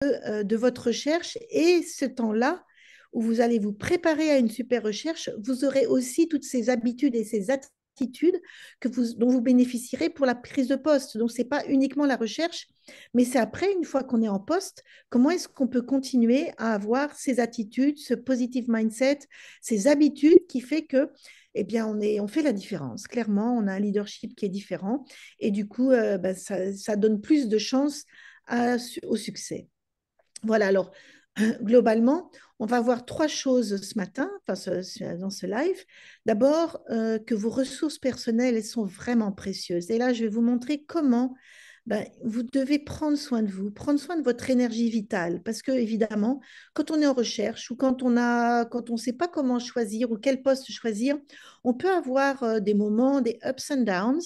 de votre recherche et ce temps-là où vous allez vous préparer à une super recherche, vous aurez aussi toutes ces habitudes et ces attitudes dont vous bénéficierez pour la prise de poste. Donc, ce n'est pas uniquement la recherche, mais c'est après, une fois qu'on est en poste, comment est-ce qu'on peut continuer à avoir ces attitudes, ce positive mindset, ces habitudes qui fait que eh bien, on fait la différence. Clairement, on a un leadership qui est différent et du coup, ça donne plus de chances au succès. Voilà, alors globalement, on va voir trois choses ce matin, dans ce live. D'abord, que vos ressources personnelles, elles sont vraiment précieuses. Et là, je vais vous montrer comment vous devez prendre soin de vous, prendre soin de votre énergie vitale. Parce que, évidemment, quand on est en recherche ou quand on ne sait pas comment choisir ou quel poste choisir, on peut avoir des moments, des ups and downs.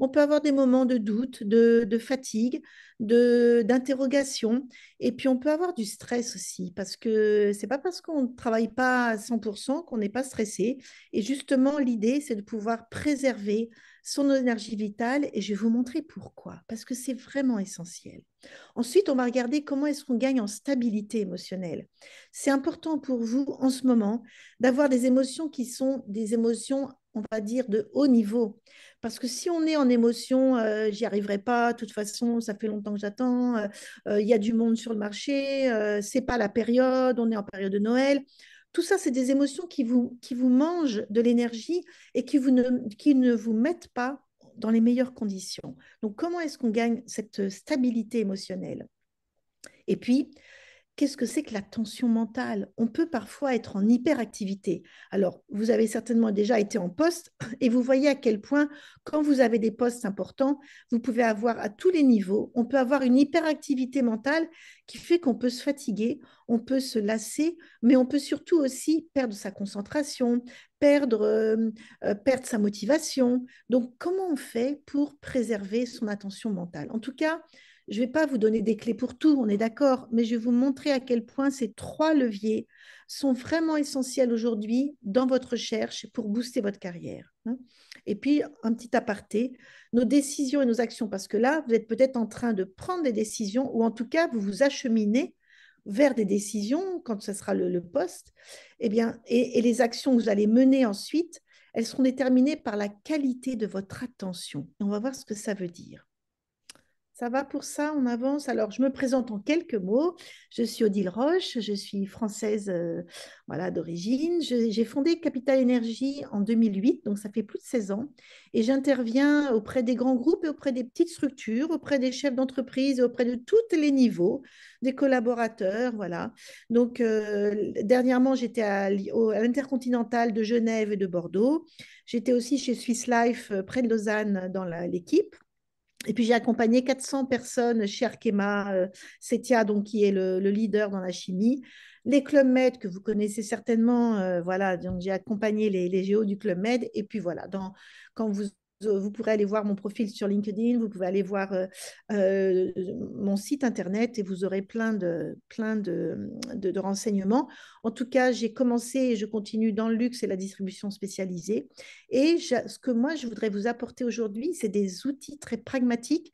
On peut avoir des moments de doute, de fatigue, d'interrogation. Et puis, on peut avoir du stress aussi, parce que c'est pas parce qu'on ne travaille pas à 100% qu'on n'est pas stressé. Et justement, l'idée, c'est de pouvoir préserver son énergie vitale. Et je vais vous montrer pourquoi, parce que c'est vraiment essentiel. Ensuite, on va regarder comment est-ce qu'on gagne en stabilité émotionnelle. C'est important pour vous en ce moment d'avoir des émotions qui sont des émotions, on va dire, de haut niveau. Parce que si on est en émotion, j'y arriverai pas, de toute façon, ça fait longtemps que j'attends, il y a du monde sur le marché, c'est pas la période, on est en période de Noël. Tout ça, c'est des émotions qui vous mangent de l'énergie et qui ne vous mettent pas dans les meilleures conditions. Donc, comment est-ce qu'on gagne cette stabilité émotionnelle? Et puis, qu'est-ce que c'est que la tension mentale? On peut parfois être en hyperactivité. Alors, vous avez certainement déjà été en poste et vous voyez à quel point, quand vous avez des postes importants, vous pouvez avoir à tous les niveaux, on peut avoir une hyperactivité mentale qui fait qu'on peut se fatiguer, on peut se lasser, mais on peut surtout aussi perdre sa concentration, perdre sa motivation. Donc, comment on fait pour préserver son attention mentale? En tout cas, je ne vais pas vous donner des clés pour tout, on est d'accord, mais je vais vous montrer à quel point ces trois leviers sont vraiment essentiels aujourd'hui dans votre recherche pour booster votre carrière, hein. Et puis, un petit aparté, nos décisions et nos actions, parce que là, vous êtes peut-être en train de prendre des décisions, ou en tout cas, vous vous acheminez vers des décisions quand ce sera le poste, eh bien, et les actions que vous allez mener ensuite, elles seront déterminées par la qualité de votre attention. Et on va voir ce que ça veut dire. Ça va pour ça, on avance. Alors, je me présente en quelques mots. Je suis Odile Roche, je suis française voilà, d'origine. J'ai fondé Capital Énergie en 2008, donc ça fait plus de 16 ans. Et j'interviens auprès des grands groupes et auprès des petites structures, auprès des chefs d'entreprise et auprès de tous les niveaux, des collaborateurs. Voilà. Donc, dernièrement, j'étais à l'Intercontinental de Genève et de Bordeaux. J'étais aussi chez Swiss Life près de Lausanne dans l'équipe. Et puis j'ai accompagné 400 personnes chez Arkema, Setia, donc qui est le leader dans la chimie. Les Club Med que vous connaissez certainement, voilà, donc j'ai accompagné les géos du Club Med. Et puis voilà, quand vous pourrez aller voir mon profil sur LinkedIn, vous pouvez aller voir euh, mon site internet et vous aurez plein de renseignements. En tout cas, j'ai commencé et je continue dans le luxe et la distribution spécialisée. Et ce que moi, je voudrais vous apporter aujourd'hui, c'est des outils très pragmatiques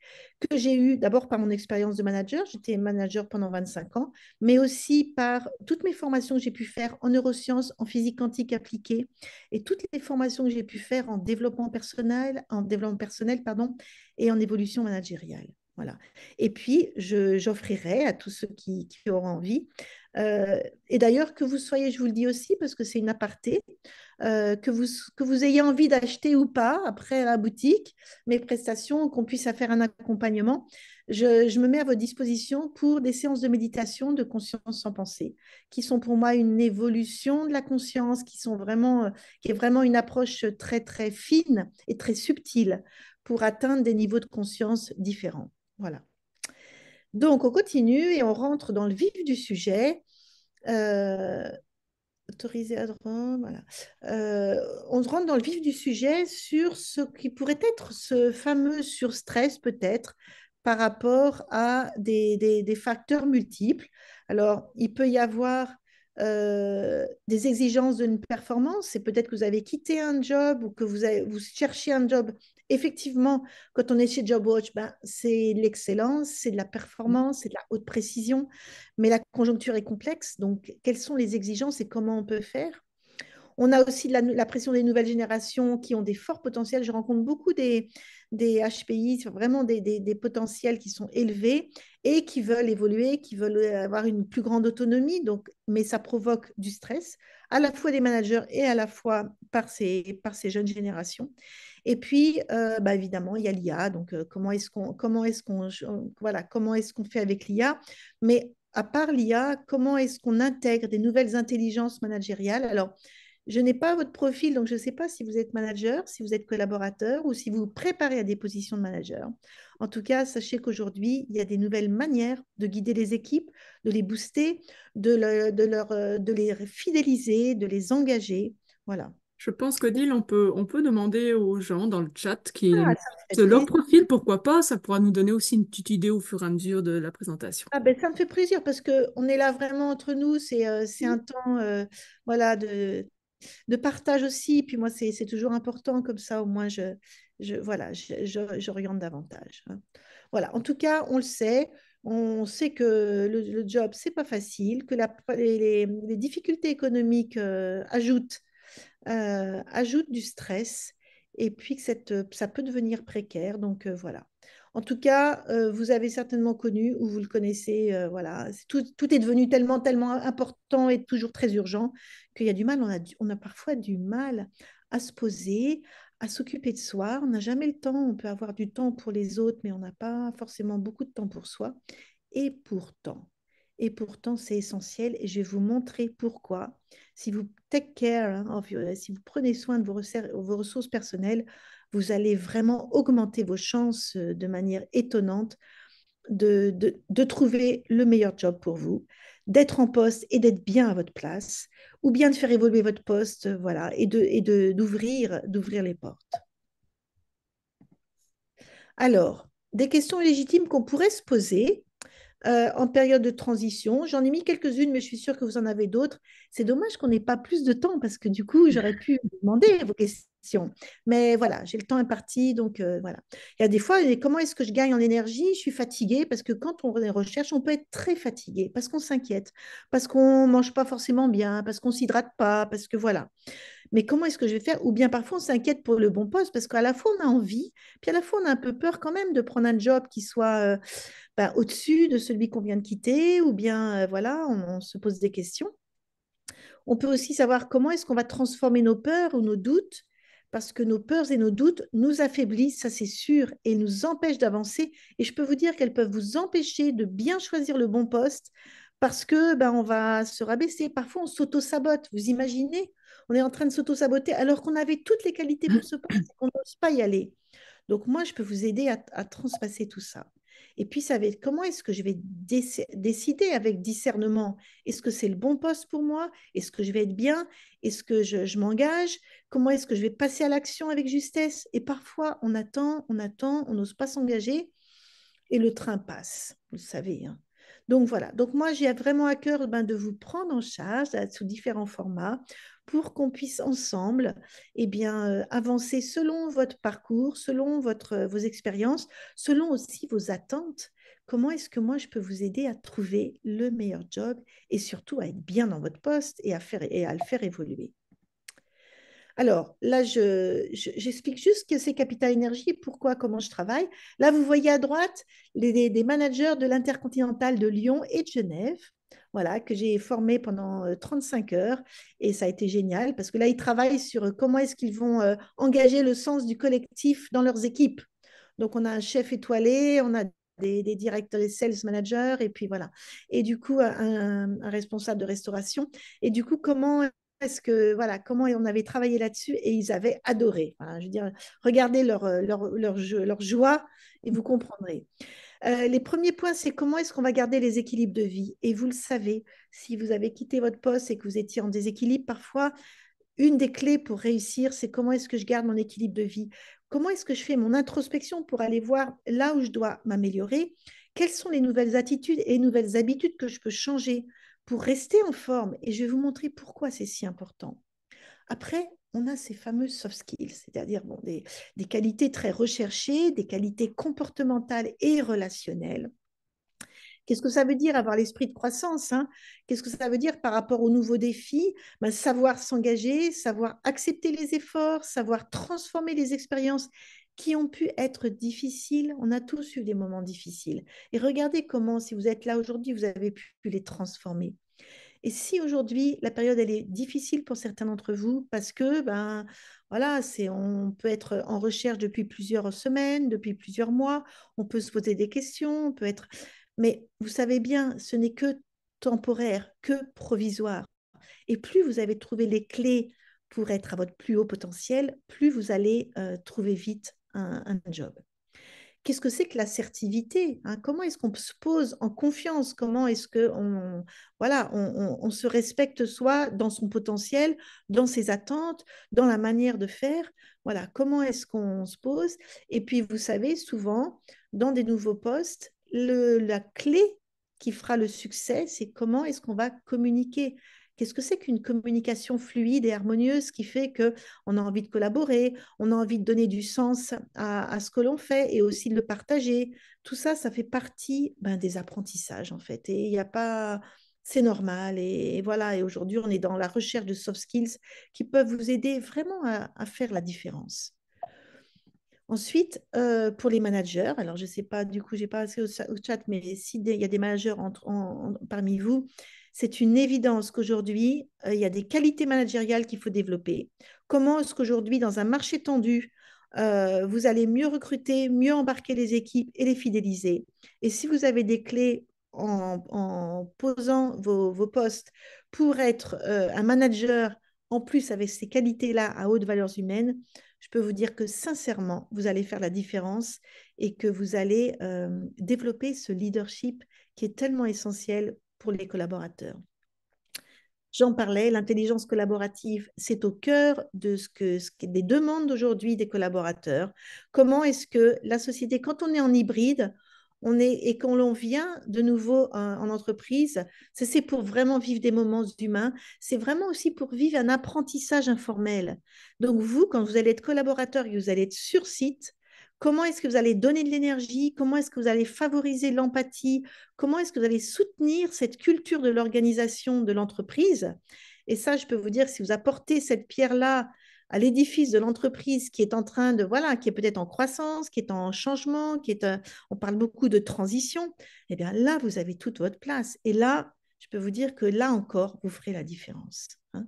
que j'ai eus d'abord par mon expérience de manager. J'étais manager pendant 25 ans, mais aussi par toutes mes formations que j'ai pu faire en neurosciences, en physique quantique appliquée et toutes les formations que j'ai pu faire en développement personnel, pardon, et en évolution managériale. Voilà. Et puis, j'offrirai à tous ceux qui auront envie, et d'ailleurs, que vous soyez, je vous le dis aussi, parce que c'est une aparté, que vous ayez envie d'acheter ou pas après à la boutique mes prestations, qu'on puisse faire un accompagnement, je me mets à votre disposition pour des séances de méditation de conscience sans pensée, qui sont pour moi une évolution de la conscience, qui est vraiment une approche très, très fine et très subtile pour atteindre des niveaux de conscience différents. Voilà. Donc, on continue et on rentre dans le vif du sujet. Euh, Autorisé à droit, voilà. On rentre dans le vif du sujet sur ce qui pourrait être ce fameux surstress, peut-être, par rapport à des facteurs multiples. Alors, il peut y avoir des exigences d'une performance. C'est peut-être que vous avez quitté un job ou que vous cherchez un job. Effectivement, quand on est chez JobWatch, ben, c'est de l'excellence, c'est de la performance, c'est de la haute précision, mais la conjoncture est complexe. Donc, quelles sont les exigences et comment on peut faire? On a aussi la pression des nouvelles générations qui ont des forts potentiels. Je rencontre beaucoup des HPI, vraiment des potentiels qui sont élevés et qui veulent évoluer, qui veulent avoir une plus grande autonomie. Donc, mais ça provoque du stress, à la fois des managers et à la fois par ces jeunes générations. Et puis, bah, évidemment, il y a l'IA. Donc, voilà, comment est-ce qu'on fait avec l'IA? Mais à part l'IA, comment est-ce qu'on intègre des nouvelles intelligences managériales? Alors, je n'ai pas votre profil, donc je ne sais pas si vous êtes manager, si vous êtes collaborateur ou si vous vous préparez à des positions de manager. En tout cas, sachez qu'aujourd'hui, il y a des nouvelles manières de guider les équipes, de les booster, de les fidéliser, de les engager. Voilà. Je pense qu'Odile, on peut demander aux gens dans le chat Ah, qui, ça me fait de leur plaisir. profil, pourquoi pas, ça pourra nous donner aussi une petite idée au fur et à mesure de la présentation. Ah ben, ça me fait plaisir parce qu'on est là vraiment entre nous. C'est un temps voilà, de partage aussi. Puis moi, c'est toujours important comme ça. Au moins, voilà, j'oriente davantage, hein. Voilà. En tout cas, on le sait. On sait que le job, c'est pas facile, que les difficultés économiques ajoutent du stress et puis que ça peut devenir précaire. Donc voilà. En tout cas, vous avez certainement connu ou vous le connaissez. Voilà, tout est devenu tellement important et toujours très urgent qu'il y a du mal. On a parfois du mal à se poser, à s'occuper de soi. On n'a jamais le temps. On peut avoir du temps pour les autres, mais on n'a pas forcément beaucoup de temps pour soi. Et pourtant, c'est essentiel et je vais vous montrer pourquoi. Si vous take care, hein, si vous prenez soin de vos ressources personnelles, vous allez vraiment augmenter vos chances de manière étonnante de trouver le meilleur job pour vous, d'être en poste et d'être bien à votre place, ou bien de faire évoluer votre poste, voilà, d'ouvrir les portes. Alors, des questions légitimes qu'on pourrait se poser en période de transition. J'en ai mis quelques-unes, mais je suis sûre que vous en avez d'autres. C'est dommage qu'on n'ait pas plus de temps parce que du coup, j'aurais pu vous demander vos questions. Mais voilà, j'ai le temps imparti, donc voilà. Il y a des fois, comment est-ce que je gagne en énergie? Je suis fatiguée parce que quand on recherche, on peut être très fatigué parce qu'on s'inquiète, parce qu'on ne mange pas forcément bien, parce qu'on ne s'hydrate pas, parce que voilà. Mais comment est-ce que je vais faire? Ou bien parfois on s'inquiète pour le bon poste parce qu'à la fois on a envie, puis à la fois on a un peu peur quand même de prendre un job qui soit ben, au-dessus de celui qu'on vient de quitter, ou bien voilà, on se pose des questions. On peut aussi savoir comment est-ce qu'on va transformer nos peurs ou nos doutes, parce que nos peurs et nos doutes nous affaiblissent, ça c'est sûr, et nous empêchent d'avancer. Et je peux vous dire qu'elles peuvent vous empêcher de bien choisir le bon poste, parce que ben, on va se rabaisser. Parfois, on s'auto-sabote. Vous imaginez? On est en train de s'auto-saboter alors qu'on avait toutes les qualités pour ce poste et qu'on n'ose pas y aller. Donc moi, je peux vous aider à transpasser tout ça. Et puis, ça va être comment est-ce que je vais décider avec discernement? Est-ce que c'est le bon poste pour moi? Est-ce que je vais être bien? Est-ce que je m'engage? Comment est-ce que je vais passer à l'action avec justesse? Et parfois, on n'ose pas s'engager et le train passe, vous le savez, hein. Donc voilà, donc moi j'ai vraiment à cœur ben, de vous prendre en charge sous différents formats pour qu'on puisse ensemble avancer selon votre parcours, selon vos expériences, selon aussi vos attentes. Comment est-ce que moi je peux vous aider à trouver le meilleur job et surtout à être bien dans votre poste et à le faire évoluer? Alors là, j'explique juste ce que c'est Capital Énergie, pourquoi, comment je travaille. Là, vous voyez à droite des managers de l'Intercontinental de Lyon et de Genève, voilà, que j'ai formés pendant 35 heures. Et ça a été génial parce que là, ils travaillent sur comment est-ce qu'ils vont engager le sens du collectif dans leurs équipes. Donc, on a un chef étoilé, on a des directeurs, des sales managers, et puis voilà. Et du coup, un responsable de restauration. Et du coup, comment on avait travaillé là-dessus et ils avaient adoré. Enfin, je veux dire, regardez leur joie et vous comprendrez. Les premiers points, c'est comment est-ce qu'on va garder les équilibres de vie. Et vous le savez, si vous avez quitté votre poste et que vous étiez en déséquilibre, parfois, une des clés pour réussir, c'est comment est-ce que je garde mon équilibre de vie. Comment est-ce que je fais mon introspection pour aller voir là où je dois m'améliorer? quelles sont les nouvelles attitudes et les nouvelles habitudes que je peux changer pour rester en forme. Et je vais vous montrer pourquoi c'est si important. Après, on a ces fameux soft skills, c'est-à-dire bon, des qualités très recherchées, des qualités comportementales et relationnelles. Qu'est-ce que ça veut dire avoir l'esprit de croissance, hein? Qu'est-ce que ça veut dire par rapport aux nouveaux défis? Ben, savoir s'engager, savoir accepter les efforts, savoir transformer les expériences qui ont pu être difficiles. On a tous eu des moments difficiles. Et regardez comment, si vous êtes là aujourd'hui, vous avez pu les transformer. Et si aujourd'hui, la période, elle est difficile pour certains d'entre vous, parce que, ben, voilà, on peut être en recherche depuis plusieurs semaines, depuis plusieurs mois, on peut se poser des questions, on peut être... Mais vous savez bien, ce n'est que temporaire, que provisoire. Et plus vous avez trouvé les clés pour être à votre plus haut potentiel, plus vous allez trouver vite un job. Qu'est-ce que c'est que l'assertivité, hein? Comment est-ce qu'on se pose en confiance? Comment est-ce qu'on voilà, on se respecte soi dans son potentiel, dans ses attentes, dans la manière de faire? Voilà, comment est-ce qu'on se pose? Et puis, vous savez, souvent, dans des nouveaux postes, la clé qui fera le succès, c'est comment est-ce qu'on va communiquer. Qu'est-ce que c'est qu'une communication fluide et harmonieuse qui fait qu'on a envie de collaborer, on a envie de donner du sens à ce que l'on fait et aussi de le partager. Tout ça, ça fait partie des apprentissages en fait. Et il n'y a pas... C'est normal. Et voilà, et aujourd'hui, on est dans la recherche de soft skills qui peuvent vous aider vraiment à faire la différence. Ensuite, pour les managers, alors je ne sais pas, du coup, je n'ai pas assez au chat, mais s'il y a des managers parmi vous, c'est une évidence qu'aujourd'hui, il y a des qualités managériales qu'il faut développer. Comment est-ce qu'aujourd'hui, dans un marché tendu, vous allez mieux recruter, mieux embarquer les équipes et les fidéliser? Et si vous avez des clés en posant vos postes pour être un manager, en plus avec ces qualités-là à haute valeur humaine, je peux vous dire que sincèrement, vous allez faire la différence et que vous allez développer ce leadership qui est tellement essentiel pour les collaborateurs. J'en parlais, l'intelligence collaborative, c'est au cœur des demandes d'aujourd'hui des collaborateurs. Comment est-ce que la société, quand on est en hybride, et quand l'on vient de nouveau en entreprise, c'est pour vraiment vivre des moments humains, c'est vraiment aussi pour vivre un apprentissage informel. Donc vous, quand vous allez être collaborateur et que vous allez être sur site, comment est-ce que vous allez donner de l'énergie? Comment est-ce que vous allez favoriser l'empathie? Comment est-ce que vous allez soutenir cette culture de l'organisation de l'entreprise? Et ça, je peux vous dire, si vous apportez cette pierre-là à l'édifice de l'entreprise qui est en train de, voilà, qui est peut-être en croissance, qui est en changement, on parle beaucoup de transition, eh bien là, vous avez toute votre place. Et là, je peux vous dire que là encore, vous ferez la différence, hein.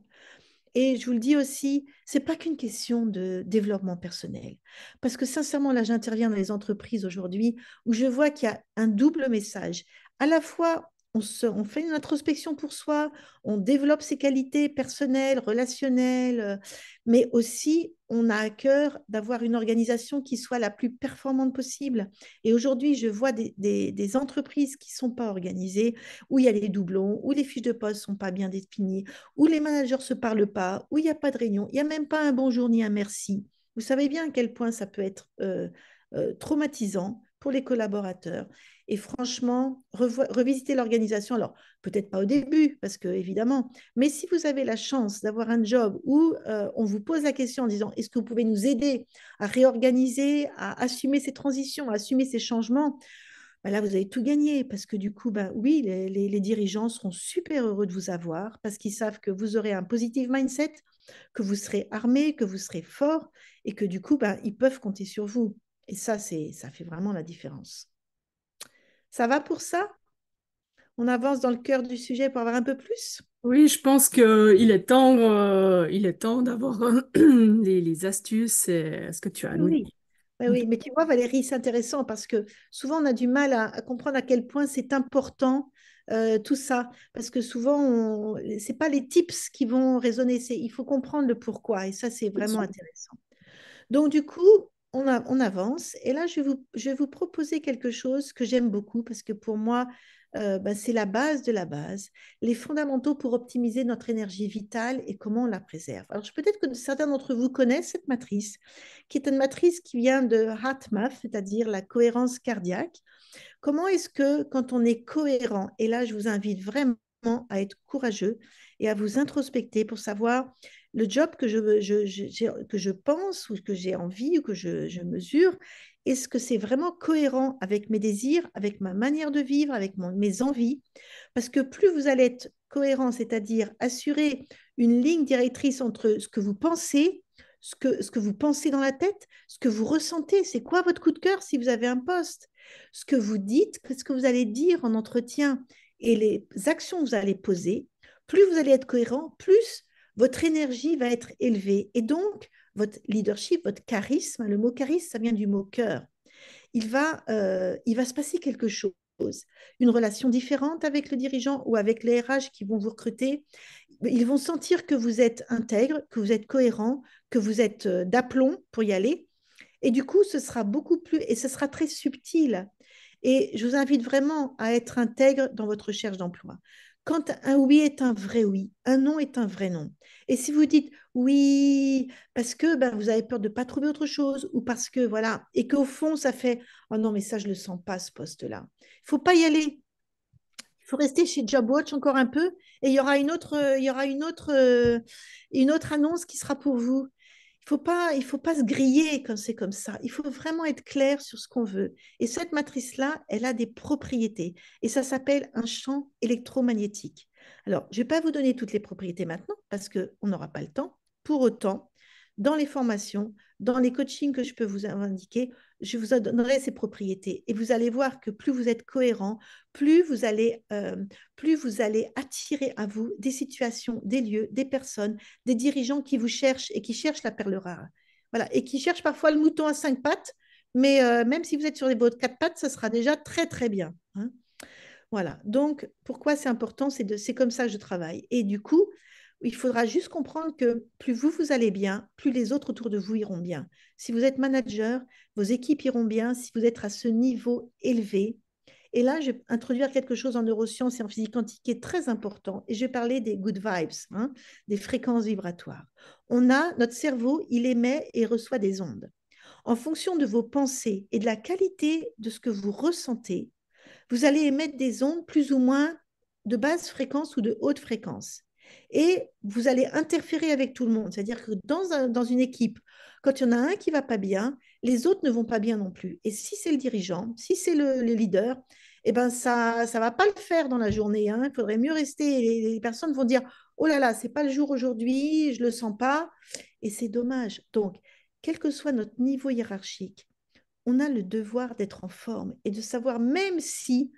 Et je vous le dis aussi, c'est pas qu'une question de développement personnel. Parce que sincèrement, là, j'interviens dans les entreprises aujourd'hui où je vois qu'il y a un double message. À la fois, on fait une introspection pour soi, on développe ses qualités personnelles, relationnelles, mais aussi on a à cœur d'avoir une organisation qui soit la plus performante possible. Et aujourd'hui, je vois des entreprises qui ne sont pas organisées, où il y a des doublons, où les fiches de poste ne sont pas bien définies, où les managers ne se parlent pas, où il n'y a pas de réunion, il n'y a même pas un bonjour ni un merci. Vous savez bien à quel point ça peut être traumatisant pour les collaborateurs. Et franchement, revisiter l'organisation, alors peut-être pas au début, parce que évidemment, mais si vous avez la chance d'avoir un job où on vous pose la question en disant, est-ce que vous pouvez nous aider à réorganiser, à assumer ces transitions, à assumer ces changements, ben là, vous avez tout gagné parce que du coup, ben, oui, les dirigeants seront super heureux de vous avoir parce qu'ils savent que vous aurez un positive mindset, que vous serez armé, que vous serez fort et que du coup, ben, ils peuvent compter sur vous. Et ça, ça fait vraiment la différence. Ça va pour ça? On avance dans le cœur du sujet pour avoir un peu plus? Oui, je pense il est temps d'avoir les astuces et ce que tu as à nous Oui. dire. Oui, oui, mais tu vois, Valérie, c'est intéressant parce que souvent on a du mal à comprendre à quel point c'est important tout ça. Parce que souvent, ce n'est pas les tips qui vont résonner, il faut comprendre le pourquoi. Et ça, c'est vraiment intéressant. Donc, du coup, on avance. Et là, je vais vous proposer quelque chose que j'aime beaucoup parce que pour moi, c'est la base de la base, les fondamentaux pour optimiser notre énergie vitale et comment on la préserve. Alors, peut-être que certains d'entre vous connaissent cette matrice, qui est une matrice qui vient de HeartMath, c'est-à-dire la cohérence cardiaque, Comment est-ce que quand on est cohérent, et là je vous invite vraiment à être courageux et à vous introspecter pour savoir le job que que je pense ou que j'ai envie ou que je mesure, est-ce que c'est vraiment cohérent avec mes désirs, avec ma manière de vivre, avec mes envies? Parce que plus vous allez être cohérent, c'est-à-dire assurer une ligne directrice entre ce que vous pensez, ce que vous pensez dans la tête, ce que vous ressentez, c'est quoi votre coup de cœur si vous avez un poste, ce que vous dites, ce que vous allez dire en entretien et les actions que vous allez poser, plus vous allez être cohérent, plus votre énergie va être élevée. Et donc, votre leadership, votre charisme, le mot charisme, ça vient du mot cœur. Il va se passer quelque chose, une relation différente avec le dirigeant ou avec les RH qui vont vous recruter. Ils vont sentir que vous êtes intègre, que vous êtes cohérent, que vous êtes d'aplomb pour y aller. Et du coup, ce sera beaucoup plus, et ce sera très subtil. Et je vous invite vraiment à être intègre dans votre recherche d'emploi. Quand un oui est un vrai oui, un non est un vrai non. Et si vous dites oui parce que ben, vous avez peur de ne pas trouver autre chose ou parce que voilà, et qu'au fond ça fait oh non mais ça je ne le sens pas ce poste-là. Il ne faut pas y aller. Il faut rester chez JobWatch encore un peu et il y aura une autre annonce qui sera pour vous. Il faut pas se griller quand c'est comme ça. Il faut vraiment être clair sur ce qu'on veut. Et cette matrice-là, elle a des propriétés. Et ça s'appelle un champ électromagnétique. Alors, je ne vais pas vous donner toutes les propriétés maintenant parce qu'on n'aura pas le temps. Pour autant, dans les formations, dans les coachings que je peux vous indiquer, je vous donnerai ces propriétés. Et vous allez voir que plus vous êtes cohérent, plus vous allez attirer à vous des situations, des lieux, des personnes, des dirigeants qui vous cherchent et qui cherchent la perle rare. Voilà, et qui cherchent parfois le mouton à cinq pattes, mais même si vous êtes sur les vôtres quatre pattes, ça sera déjà très, très bien. Hein. Voilà, donc pourquoi c'est important, c'est comme ça que je travaille. Et du coup, il faudra juste comprendre que plus vous allez bien, plus les autres autour de vous iront bien. Si vous êtes manager, vos équipes iront bien. Si vous êtes à ce niveau élevé, et là, je vais introduire quelque chose en neurosciences et en physique quantique qui est très important. Et je vais parler des good vibes, hein, des fréquences vibratoires. Notre cerveau, il émet et reçoit des ondes. En fonction de vos pensées et de la qualité de ce que vous ressentez, vous allez émettre des ondes plus ou moins de basse fréquence ou de haute fréquence. Et vous allez interférer avec tout le monde. C'est-à-dire que dans une équipe, quand il y en a un qui ne va pas bien, les autres ne vont pas bien non plus. Et si c'est le dirigeant, si c'est le leader, eh ben ça ne va pas le faire dans la journée. Hein. Il faudrait mieux rester. Les personnes vont dire, oh là là, c'est pas le jour aujourd'hui, je ne le sens pas. Et c'est dommage. Donc, quel que soit notre niveau hiérarchique, on a le devoir d'être en forme et de savoir, même si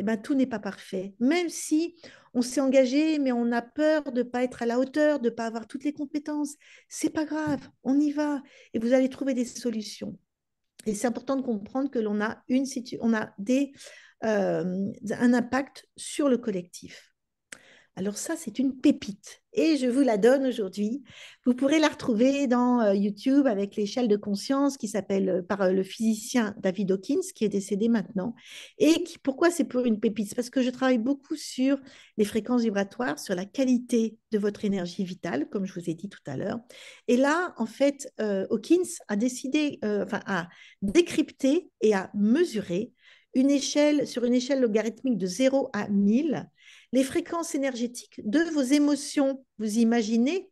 eh ben, tout n'est pas parfait, même si on s'est engagé, mais on a peur de ne pas être à la hauteur, de ne pas avoir toutes les compétences, c'est pas grave, on y va et vous allez trouver des solutions. Et c'est important de comprendre que on a un impact sur le collectif. Alors ça, c'est une pépite et je vous la donne aujourd'hui. Vous pourrez la retrouver dans YouTube avec l'échelle de conscience qui s'appelle par le physicien David Hawkins, qui est décédé maintenant. Pourquoi c'est pour une pépite? Parce que je travaille beaucoup sur les fréquences vibratoires, sur la qualité de votre énergie vitale, comme je vous ai dit tout à l'heure. Et là, en fait, Hawkins a décidé, a décrypté et a mesuré sur une échelle logarithmique de 0 à 1000 les fréquences énergétiques de vos émotions. Vous imaginez?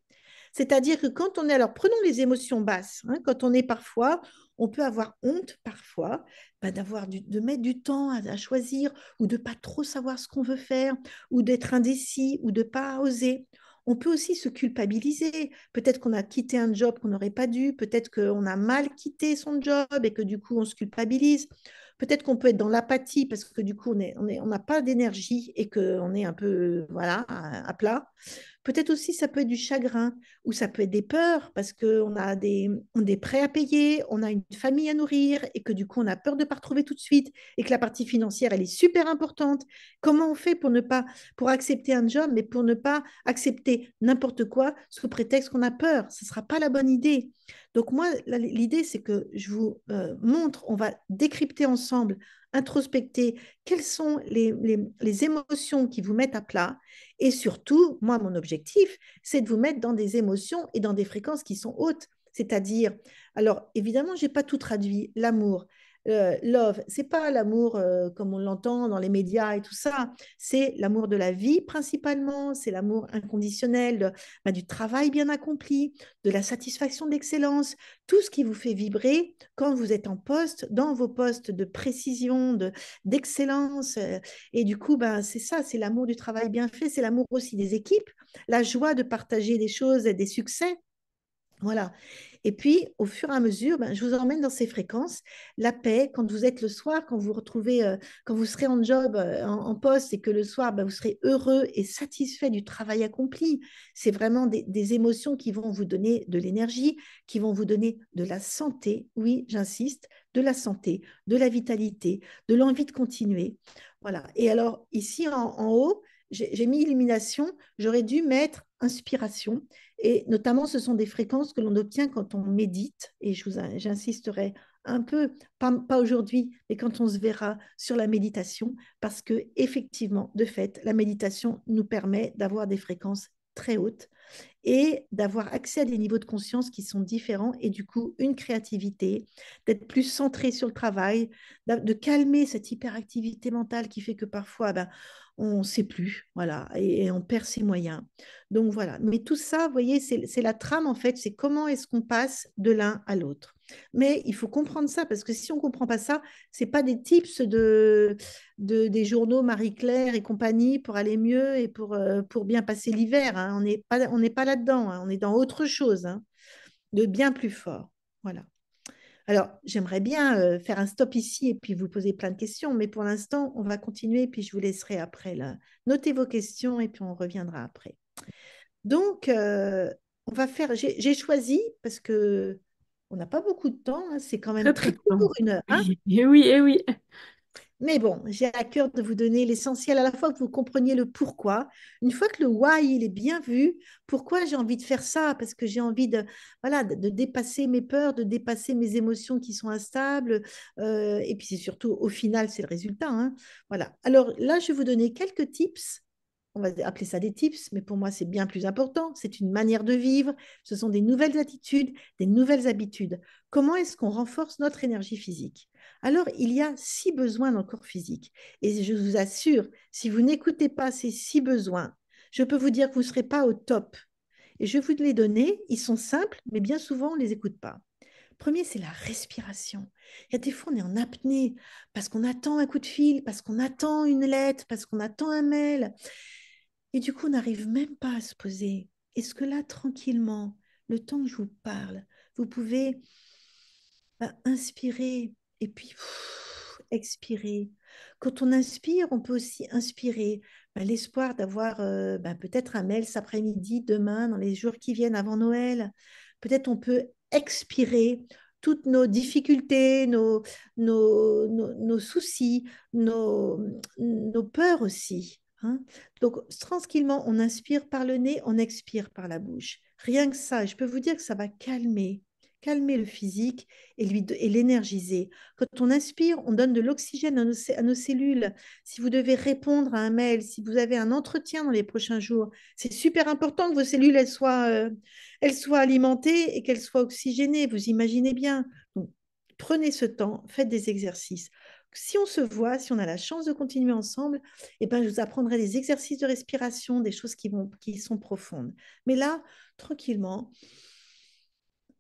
C'est-à-dire que quand on est, alors prenons les émotions basses, hein, quand on est parfois, on peut avoir honte parfois de mettre du temps à choisir ou de pas trop savoir ce qu'on veut faire ou d'être indécis ou de pas oser. On peut aussi se culpabiliser. Peut-être qu'on a quitté un job qu'on n'aurait pas dû, peut-être qu'on a mal quitté son job et que du coup on se culpabilise. Peut-être qu'on peut être dans l'apathie parce que du coup, on n'a pas d'énergie et qu'on est un peu voilà, à plat. Peut-être aussi, ça peut être du chagrin ou ça peut être des peurs parce on a des prêts à payer, on a une famille à nourrir et que du coup, on a peur de ne pas retrouver tout de suite et que la partie financière, elle est super importante. Comment on fait pour accepter un job, mais pour ne pas accepter n'importe quoi sous prétexte qu'on a peur? Ce ne sera pas la bonne idée. Donc moi, l'idée, c'est que je vous montre, on va décrypter ensemble, introspecter quelles sont les émotions qui vous mettent à plat. Et surtout, moi, mon objectif, c'est de vous mettre dans des émotions et dans des fréquences qui sont hautes. C'est-à-dire, alors évidemment, je n'ai pas tout traduit, l'amour, Love, c'est pas l'amour comme on l'entend dans les médias et tout ça. C'est l'amour de la vie principalement. C'est l'amour inconditionnel du travail bien accompli, de la satisfaction d'excellence, tout ce qui vous fait vibrer quand vous êtes en poste, dans vos postes de précision, d'excellence. Et du coup, c'est ça, c'est l'amour du travail bien fait. C'est l'amour aussi des équipes, la joie de partager des choses et des succès. Voilà. Et puis, au fur et à mesure, je vous emmène dans ces fréquences. La paix, quand vous êtes le soir, quand vous retrouvez, quand vous serez en job, en poste, et que le soir, vous serez heureux et satisfait du travail accompli. C'est vraiment des émotions qui vont vous donner de l'énergie, qui vont vous donner de la santé. Oui, j'insiste, de la santé, de la vitalité, de l'envie de continuer. Voilà. Et alors, ici, en haut, j'ai mis illumination. J'aurais dû mettre inspiration. Et notamment, ce sont des fréquences que l'on obtient quand on médite. Et j'insisterai un peu, pas aujourd'hui, mais quand on se verra sur la méditation, parce que effectivement, de fait, la méditation nous permet d'avoir des fréquences très hautes et d'avoir accès à des niveaux de conscience qui sont différents et du coup une créativité, d'être plus centré sur le travail, de calmer cette hyperactivité mentale qui fait que parfois on ne sait plus, voilà, et on perd ses moyens. Donc voilà, mais tout ça, vous voyez, c'est la trame en fait, c'est comment est-ce qu'on passe de l'un à l'autre. Mais il faut comprendre ça, parce que si on ne comprend pas ça, ce n'est pas des tips des journaux Marie-Claire et compagnie pour aller mieux et pour bien passer l'hiver. Hein. On n'est pas là-dedans, hein. On est dans autre chose, hein, de bien plus fort. Voilà. Alors, j'aimerais bien faire un stop ici et puis vous poser plein de questions, mais pour l'instant, on va continuer et puis je vous laisserai après là. Notez vos questions et puis on reviendra après. Donc, on va faire. J'ai choisi parce que on n'a pas beaucoup de temps, hein, c'est quand même Très peu très de temps. court, 1 heure. Hein. Oui, et oui, et oui. Mais bon, j'ai à cœur de vous donner l'essentiel, à la fois que vous compreniez le pourquoi. Une fois que le why il est bien vu, pourquoi j'ai envie de faire ça? Parce que j'ai envie voilà, de dépasser mes peurs, de dépasser mes émotions qui sont instables. Et puis c'est surtout, au final, c'est le résultat. Hein. Voilà. Alors là, je vais vous donner quelques tips. On va appeler ça des tips, mais pour moi, c'est bien plus important. C'est une manière de vivre. Ce sont des nouvelles attitudes, des nouvelles habitudes. Comment est-ce qu'on renforce notre énergie physique? Alors, il y a 6 besoins dans le corps physique. Et je vous assure, si vous n'écoutez pas ces 6 besoins, je peux vous dire que vous ne serez pas au top. Et je vais vous les donner. Ils sont simples, mais bien souvent, on ne les écoute pas. Premier, c'est la respiration. Il y a des fois, on est en apnée parce qu'on attend un coup de fil, parce qu'on attend une lettre, parce qu'on attend un mail. Et du coup, on n'arrive même pas à se poser. Est-ce que là, tranquillement, le temps que je vous parle, vous pouvez inspirer et puis expirer. Quand on inspire, on peut aussi inspirer l'espoir d'avoir peut-être un mail cet après-midi, demain, dans les jours qui viennent avant Noël. Peut-être on peut expirer toutes nos difficultés, nos soucis, nos peurs aussi. Hein. Donc, tranquillement, on inspire par le nez, on expire par la bouche. Rien que ça, je peux vous dire que ça va calmer le physique et l'énergiser. Quand on inspire, on donne de l'oxygène à nos cellules. Si vous devez répondre à un mail, si vous avez un entretien dans les prochains jours, c'est super important que vos cellules elles soient alimentées et qu'elles soient oxygénées. Vous imaginez bien. Donc, prenez ce temps, faites des exercices. Si on se voit, si on a la chance de continuer ensemble, je vous apprendrai des exercices de respiration, des choses qui sont profondes. Mais là, tranquillement,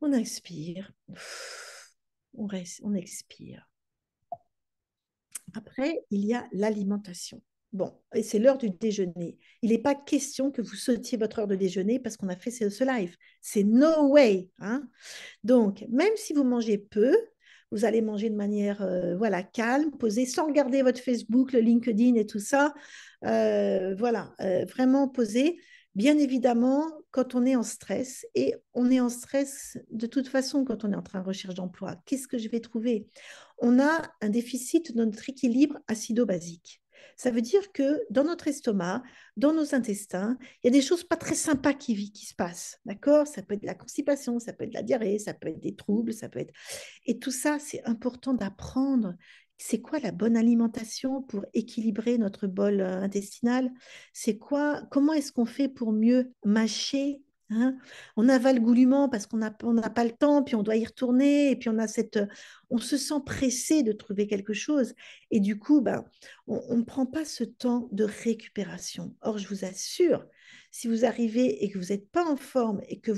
on inspire, on expire. Après, il y a l'alimentation. Bon, et c'est l'heure du déjeuner. Il n'est pas question que vous sautiez votre heure de déjeuner parce qu'on a fait ce live. C'est no way. Hein. Donc, même si vous mangez peu, vous allez manger de manière voilà, calme, posée, sans regarder votre Facebook, le LinkedIn et tout ça. Vraiment posé. Bien évidemment, quand on est en stress, et on est en stress de toute façon quand on est en train de recherche d'emploi, qu'est-ce que je vais trouver? On a un déficit de notre équilibre acido-basique. Ça veut dire que dans notre estomac, dans nos intestins, il y a des choses pas très sympas qui se passent. D'accord? Ça peut être de la constipation, ça peut être de la diarrhée, ça peut être des troubles, ça peut être. Et tout ça, c'est important d'apprendre. C'est quoi la bonne alimentation pour équilibrer notre bol intestinal? C'est quoi? Comment est-ce qu'on fait pour mieux mâcher hein. On avale goulûment parce on n'a pas le temps, puis on doit y retourner, et puis on se sent pressé de trouver quelque chose. Et du coup, ben, on ne prend pas ce temps de récupération. Or, je vous assure, si vous arrivez et que vous n'êtes pas en forme et que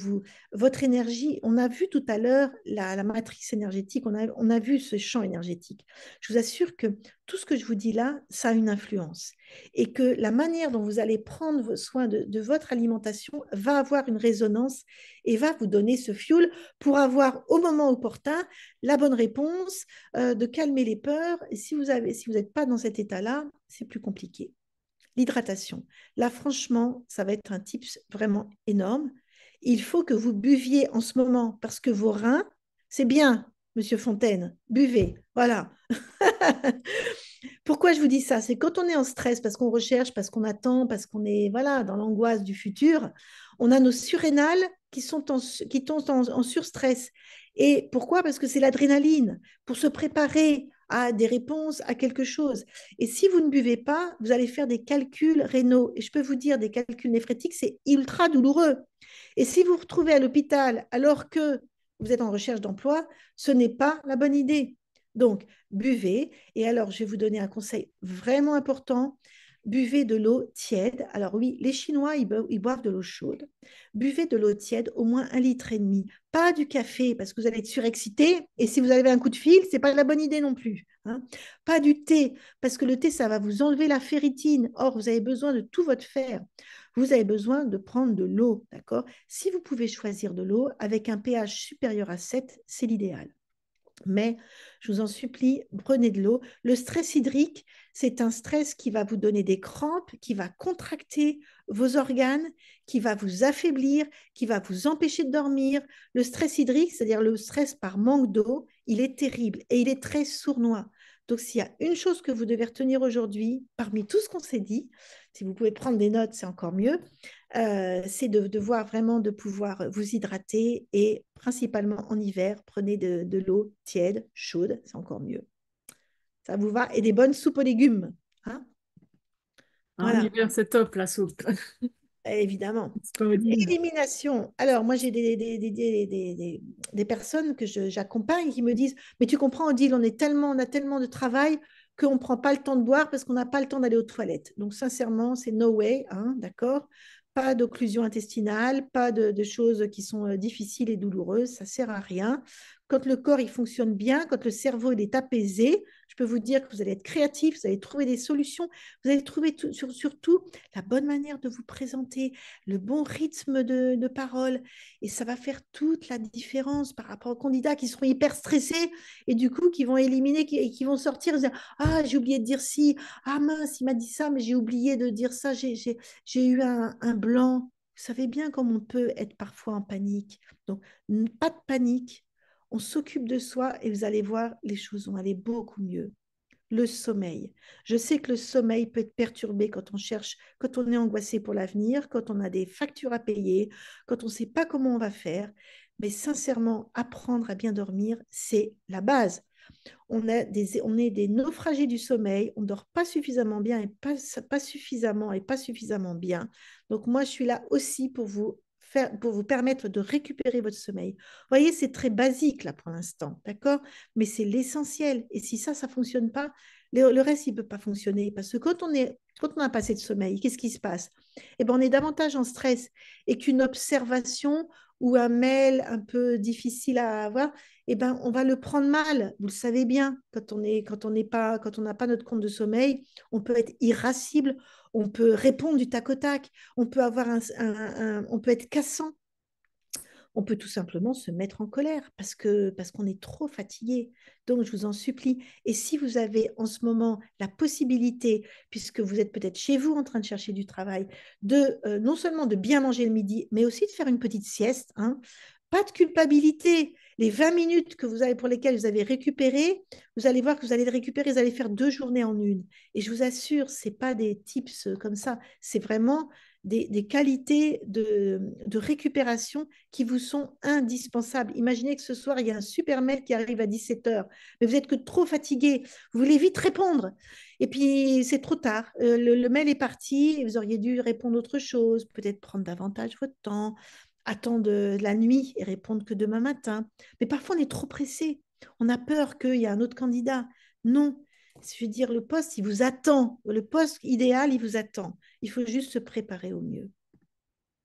votre énergie, on a vu tout à l'heure la matrice énergétique, on a vu ce champ énergétique. Je vous assure que tout ce que je vous dis là, ça a une influence et que la manière dont vous allez prendre soin de votre alimentation va avoir une résonance et va vous donner ce fuel pour avoir au moment opportun la bonne réponse, de calmer les peurs. Et si vous n'êtes pas dans cet état-là, c'est plus compliqué. L'hydratation. Là, franchement, ça va être un tips vraiment énorme. Il faut que vous buviez en ce moment parce que vos reins, c'est bien, Monsieur Fontaine, buvez. Voilà. Pourquoi je vous dis ça? C'est quand on est en stress, parce qu'on recherche, parce qu'on attend, parce qu'on est voilà, dans l'angoisse du futur, on a nos surrénales qui tombent en surstress. Et pourquoi? Parce que c'est l'adrénaline, pour se préparer à des réponses, à quelque chose. Et si vous ne buvez pas, vous allez faire des calculs rénaux. Et je peux vous dire, des calculs néphrétiques, c'est ultra douloureux. Et si vous vous retrouvez à l'hôpital alors que vous êtes en recherche d'emploi, ce n'est pas la bonne idée. Donc, buvez. Et alors, je vais vous donner un conseil vraiment important. Buvez de l'eau tiède. Alors oui, les Chinois, ils boivent de l'eau chaude. Buvez de l'eau tiède, au moins 1,5 litre. Pas du café, parce que vous allez être surexcité. Et si vous avez un coup de fil, ce n'est pas la bonne idée non plus, hein. Pas du thé, parce que le thé, ça va vous enlever la ferritine. Or, vous avez besoin de tout votre fer. Vous avez besoin de prendre de l'eau, d'accord? Si vous pouvez choisir de l'eau avec un pH supérieur à 7, c'est l'idéal. Mais je vous en supplie, prenez de l'eau. Le stress hydrique, c'est un stress qui va vous donner des crampes, qui va contracter vos organes, qui va vous affaiblir, qui va vous empêcher de dormir. Le stress hydrique, c'est-à-dire le stress par manque d'eau, il est terrible et il est très sournois. Donc, s'il y a une chose que vous devez retenir aujourd'hui, parmi tout ce qu'on s'est dit, si vous pouvez prendre des notes, c'est encore mieux, c'est de voir vraiment de pouvoir vous hydrater et principalement en hiver, prenez de l'eau tiède, chaude, c'est encore mieux. Ça vous va? Et des bonnes soupes aux légumes, hein? En Voilà, hiver, c'est top, la soupe. évidemment. C'est pas dire. Élimination. Alors, moi, j'ai des personnes que j'accompagne qui me disent, mais tu comprends, Odile, on a tellement de travail qu'on ne prend pas le temps de boire parce qu'on n'a pas le temps d'aller aux toilettes. Donc, sincèrement, c'est no way, hein, d'accord? Pas d'occlusion intestinale, pas de choses qui sont difficiles et douloureuses, ça sert à rien. Quand le corps il fonctionne bien, quand le cerveau il est apaisé, je peux vous dire que vous allez être créatif, vous allez trouver des solutions, vous allez trouver surtout la bonne manière de vous présenter, le bon rythme de parole. Et ça va faire toute la différence par rapport aux candidats qui seront hyper stressés et du coup qui vont éliminer, qui vont sortir et dire, ah, j'ai oublié de dire ci, ah mince, il m'a dit ça, mais j'ai oublié de dire ça, j'ai eu un blanc. Vous savez bien comme on peut être parfois en panique. Donc, pas de panique. On s'occupe de soi et vous allez voir, les choses vont aller beaucoup mieux. Le sommeil. Je sais que le sommeil peut être perturbé quand on cherche, quand on est angoissé pour l'avenir, quand on a des factures à payer, quand on ne sait pas comment on va faire. Mais sincèrement, apprendre à bien dormir, c'est la base. On est des naufragés du sommeil, on ne dort pas suffisamment bien et pas suffisamment et pas suffisamment bien. Donc moi, je suis là aussi pour vous permettre de récupérer votre sommeil. Vous voyez, c'est très basique là pour l'instant, d'accord? Mais c'est l'essentiel. Et si ça ne fonctionne pas, le reste, il ne peut pas fonctionner. Parce que quand on n'a pas assez de sommeil, qu'est-ce qui se passe? Eh ben, on est davantage en stress et qu'une observation ou un mail un peu difficile à avoir, eh ben, on va le prendre mal. Vous le savez bien, quand on n'a pas notre compte de sommeil, on peut être irascible, on peut répondre du tac au tac, on peut avoir on peut être cassant, on peut tout simplement se mettre en colère parce qu'on est trop fatigué. Donc, je vous en supplie. Et si vous avez en ce moment la possibilité, puisque vous êtes peut-être chez vous en train de chercher du travail, de non seulement de bien manger le midi, mais aussi de faire une petite sieste, hein, pas de culpabilité. Les 20 minutes que vous avez pour lesquelles vous avez récupéré, vous allez voir que vous allez les récupérer, vous allez faire 2 journées en une. Et je vous assure, ce n'est pas des tips comme ça, c'est vraiment des qualités de récupération qui vous sont indispensables. Imaginez que ce soir, il y a un super mail qui arrive à 17 heures, mais vous êtes que trop fatigué, vous voulez vite répondre. Et puis, c'est trop tard. Le mail est parti et vous auriez dû répondre autre chose, peut-être prendre davantage votre temps, attendre la nuit et répondre que demain matin. Mais parfois, on est trop pressé. On a peur qu'il y ait un autre candidat. Non. Je veux dire, le poste, il vous attend. Le poste idéal, il vous attend. Il faut juste se préparer au mieux.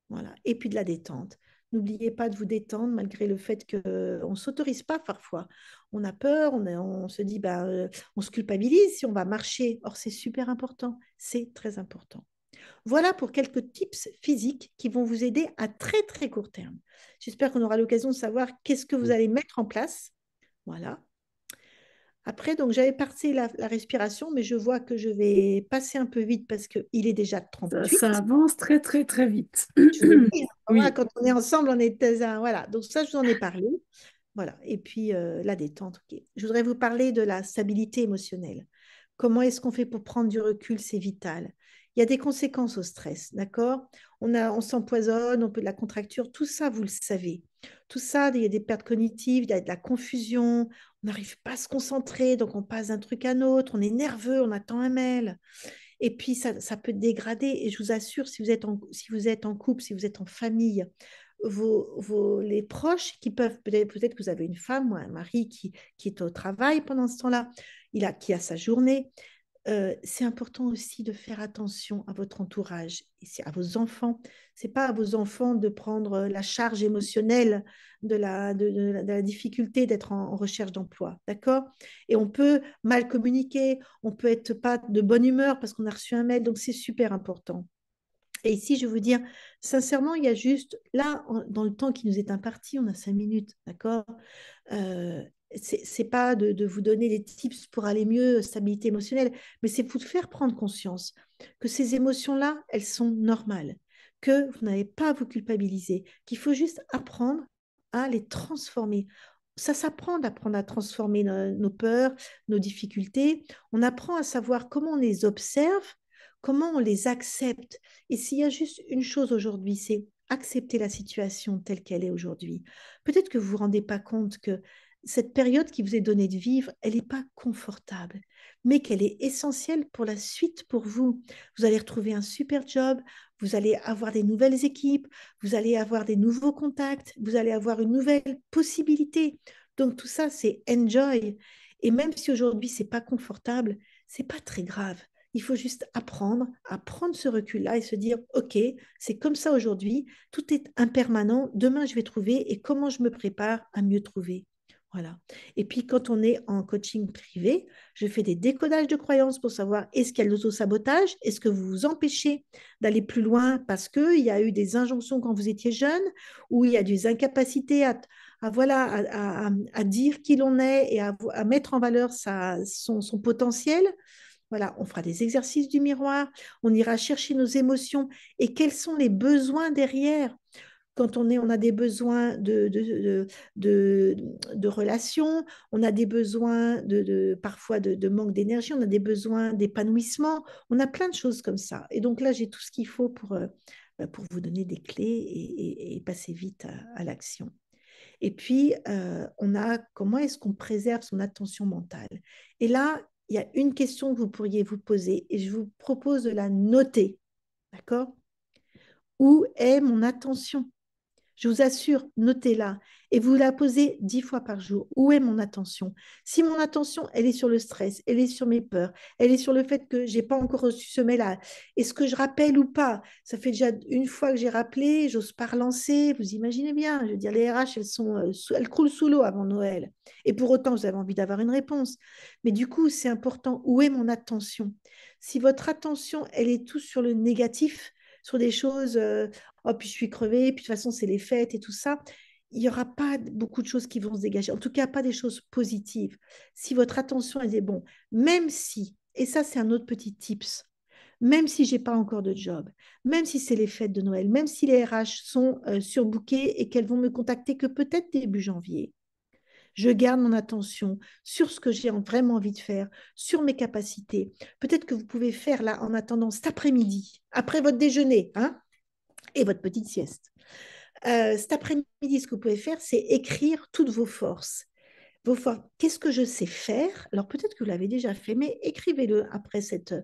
Voilà. Et puis de la détente. N'oubliez pas de vous détendre malgré le fait qu'on ne s'autorise pas parfois. On a peur, on se dit, on se culpabilise si on va marcher. Or, c'est super important. C'est très important. Voilà pour quelques tips physiques qui vont vous aider à très très court terme. J'espère qu'on aura l'occasion de savoir qu'est-ce que vous allez mettre en place. Voilà. Après, donc j'avais passé la respiration, mais je vois que je vais passer un peu vite parce qu'il est déjà Ça 38. avance très, très, très vite. Je vous dis, voilà, Oui, quand on est ensemble, on est voilà. Donc ça, je vous en ai parlé. Voilà. Et puis la détente. Ok. Je voudrais vous parler de la stabilité émotionnelle. Comment est-ce qu'on fait pour prendre du recul? C'est vital. Il y a des conséquences au stress, d'accord? On s'empoisonne, on peut de la contracture, tout ça, vous le savez. Tout ça, il y a des pertes cognitives, il y a de la confusion, on n'arrive pas à se concentrer, donc on passe d'un truc à un autre, on est nerveux, on attend un mail. Et puis, ça peut dégrader. Et je vous assure, si vous êtes en couple, si vous êtes en famille, les proches qui peuvent, peut-être que vous avez une femme ou un mari qui est au travail pendant ce temps-là, qui a sa journée. C'est important aussi de faire attention à votre entourage, et à vos enfants. C'est pas à vos enfants de prendre la charge émotionnelle de la difficulté d'être en recherche d'emploi, d'accord? Et on peut mal communiquer, on peut être pas de bonne humeur parce qu'on a reçu un mail, donc c'est super important. Et ici, je veux dire, sincèrement, il y a juste, là, dans le temps qui nous est imparti, on a 5 minutes, d'accord? Euh, c'est pas de vous donner des tips pour aller mieux, stabilité émotionnelle, mais c'est vous faire prendre conscience que ces émotions-là, elles sont normales, que vous n'avez pas à vous culpabiliser, qu'il faut juste apprendre à les transformer. Ça s'apprend d'apprendre à transformer nos peurs, nos difficultés. On apprend à savoir comment on les observe, comment on les accepte. Et s'il y a juste une chose aujourd'hui, c'est accepter la situation telle qu'elle est aujourd'hui. Peut-être que vous ne vous rendez pas compte que cette période qui vous est donnée de vivre, elle n'est pas confortable, mais qu'elle est essentielle pour la suite pour vous. Vous allez retrouver un super job, vous allez avoir des nouvelles équipes, vous allez avoir des nouveaux contacts, vous allez avoir une nouvelle possibilité. Donc tout ça, c'est enjoy. Et même si aujourd'hui, c'est pas confortable, c'est pas très grave. Il faut juste apprendre à prendre ce recul-là et se dire, OK, c'est comme ça aujourd'hui, tout est impermanent, demain je vais trouver et comment je me prépare à mieux trouver. Voilà. Et puis quand on est en coaching privé, je fais des décodages de croyances pour savoir est-ce qu'il y a de l'auto-sabotage, est-ce que vous vous empêchez d'aller plus loin parce qu'il y a eu des injonctions quand vous étiez jeune, ou il y a des incapacités voilà, à dire qui l'on est et à mettre en valeur son potentiel. Voilà, on fera des exercices du miroir, on ira chercher nos émotions et quels sont les besoins derrière. Quand on a des besoins de, de relations, on a des besoins parfois de manque d'énergie, on a des besoins d'épanouissement, on a plein de choses comme ça. Et donc là, j'ai tout ce qu'il faut pour vous donner des clés et passer vite à l'action. Et puis, on a comment est-ce qu'on préserve son attention mentale. Et là, il y a une question que vous pourriez vous poser et je vous propose de la noter. D'accord? Où est mon attention? Je vous assure, notez-la et vous la posez 10 fois par jour. Où est mon attention? Si mon attention, elle est sur le stress, elle est sur mes peurs, elle est sur le fait que j'ai pas encore reçu ce mail-là, est-ce que je rappelle ou pas? Ça fait déjà une fois que j'ai rappelé, j'ose pas relancer. Vous imaginez bien, je veux dire, les RH, elles croulent sous l'eau avant Noël. Et pour autant, vous avez envie d'avoir une réponse. Mais du coup, c'est important. Où est mon attention? Si votre attention, elle est tout sur le négatif, sur des choses, oh, puis je suis crevée, puis de toute façon, c'est les fêtes et tout ça. Il n'y aura pas beaucoup de choses qui vont se dégager. En tout cas, pas des choses positives. Si votre attention est bon, même si, et ça, c'est un autre petit tips, même si j'ai pas encore de job, même si c'est les fêtes de Noël, même si les RH sont surbookées et qu'elles vont me contacter que peut-être début janvier, je garde mon attention sur ce que j'ai vraiment envie de faire, sur mes capacités. Peut-être que vous pouvez faire là en attendant cet après-midi, après votre déjeuner, hein, et votre petite sieste. Cet après-midi, ce que vous pouvez faire, c'est écrire toutes vos forces. Qu'est-ce que je sais faire? Alors peut-être que vous l'avez déjà fait, mais écrivez-le après cette.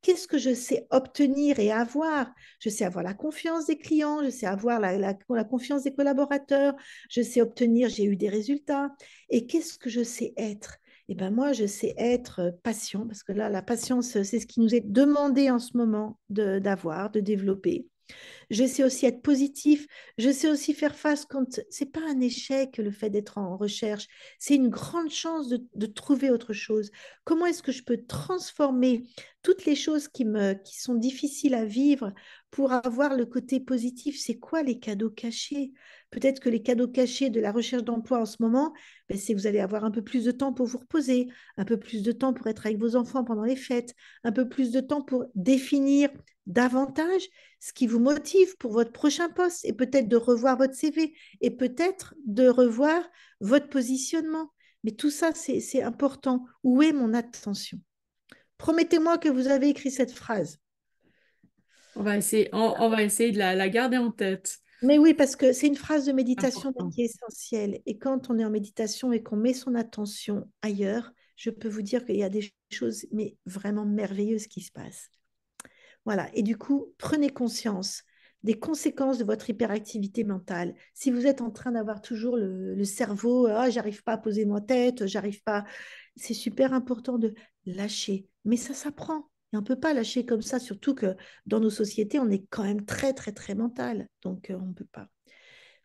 Qu'est-ce que je sais obtenir et avoir? Je sais avoir la confiance des clients, je sais avoir la confiance des collaborateurs, je sais obtenir, j'ai eu des résultats. Et qu'est-ce que je sais être? Eh bien moi, je sais être patient, parce que là, la patience, c'est ce qui nous est demandé en ce moment d'avoir, de développer. Je sais aussi être positif. Je sais aussi faire face quand c'est pas un échec le fait d'être en recherche. C'est une grande chance de trouver autre chose. Comment est-ce que je peux transformer toutes les choses qui sont difficiles à vivre pour avoir le côté positif? C'est quoi les cadeaux cachés? Peut-être que les cadeaux cachés de la recherche d'emploi en ce moment, ben, c'est que vous allez avoir un peu plus de temps pour vous reposer, un peu plus de temps pour être avec vos enfants pendant les fêtes, un peu plus de temps pour définir davantage ce qui vous motive pour votre prochain poste et peut-être de revoir votre CV et peut-être de revoir votre positionnement. Mais tout ça, c'est important. Où est mon attention? Promettez-moi que vous avez écrit cette phrase. On va essayer de la garder en tête. Mais oui, parce que c'est une phrase de méditation mais Important. qui est essentielle. Et quand on est en méditation et qu'on met son attention ailleurs, je peux vous dire qu'il y a des choses mais vraiment merveilleuses qui se passent. Voilà. Et du coup, prenez conscience des conséquences de votre hyperactivité mentale. Si vous êtes en train d'avoir toujours le cerveau, ah, j'arrive pas à poser ma tête, j'arrive pas, c'est super important de lâcher. Mais ça s'apprend. Et on ne peut pas lâcher comme ça, surtout que dans nos sociétés, on est quand même très, très, très mental. Donc, on ne peut pas.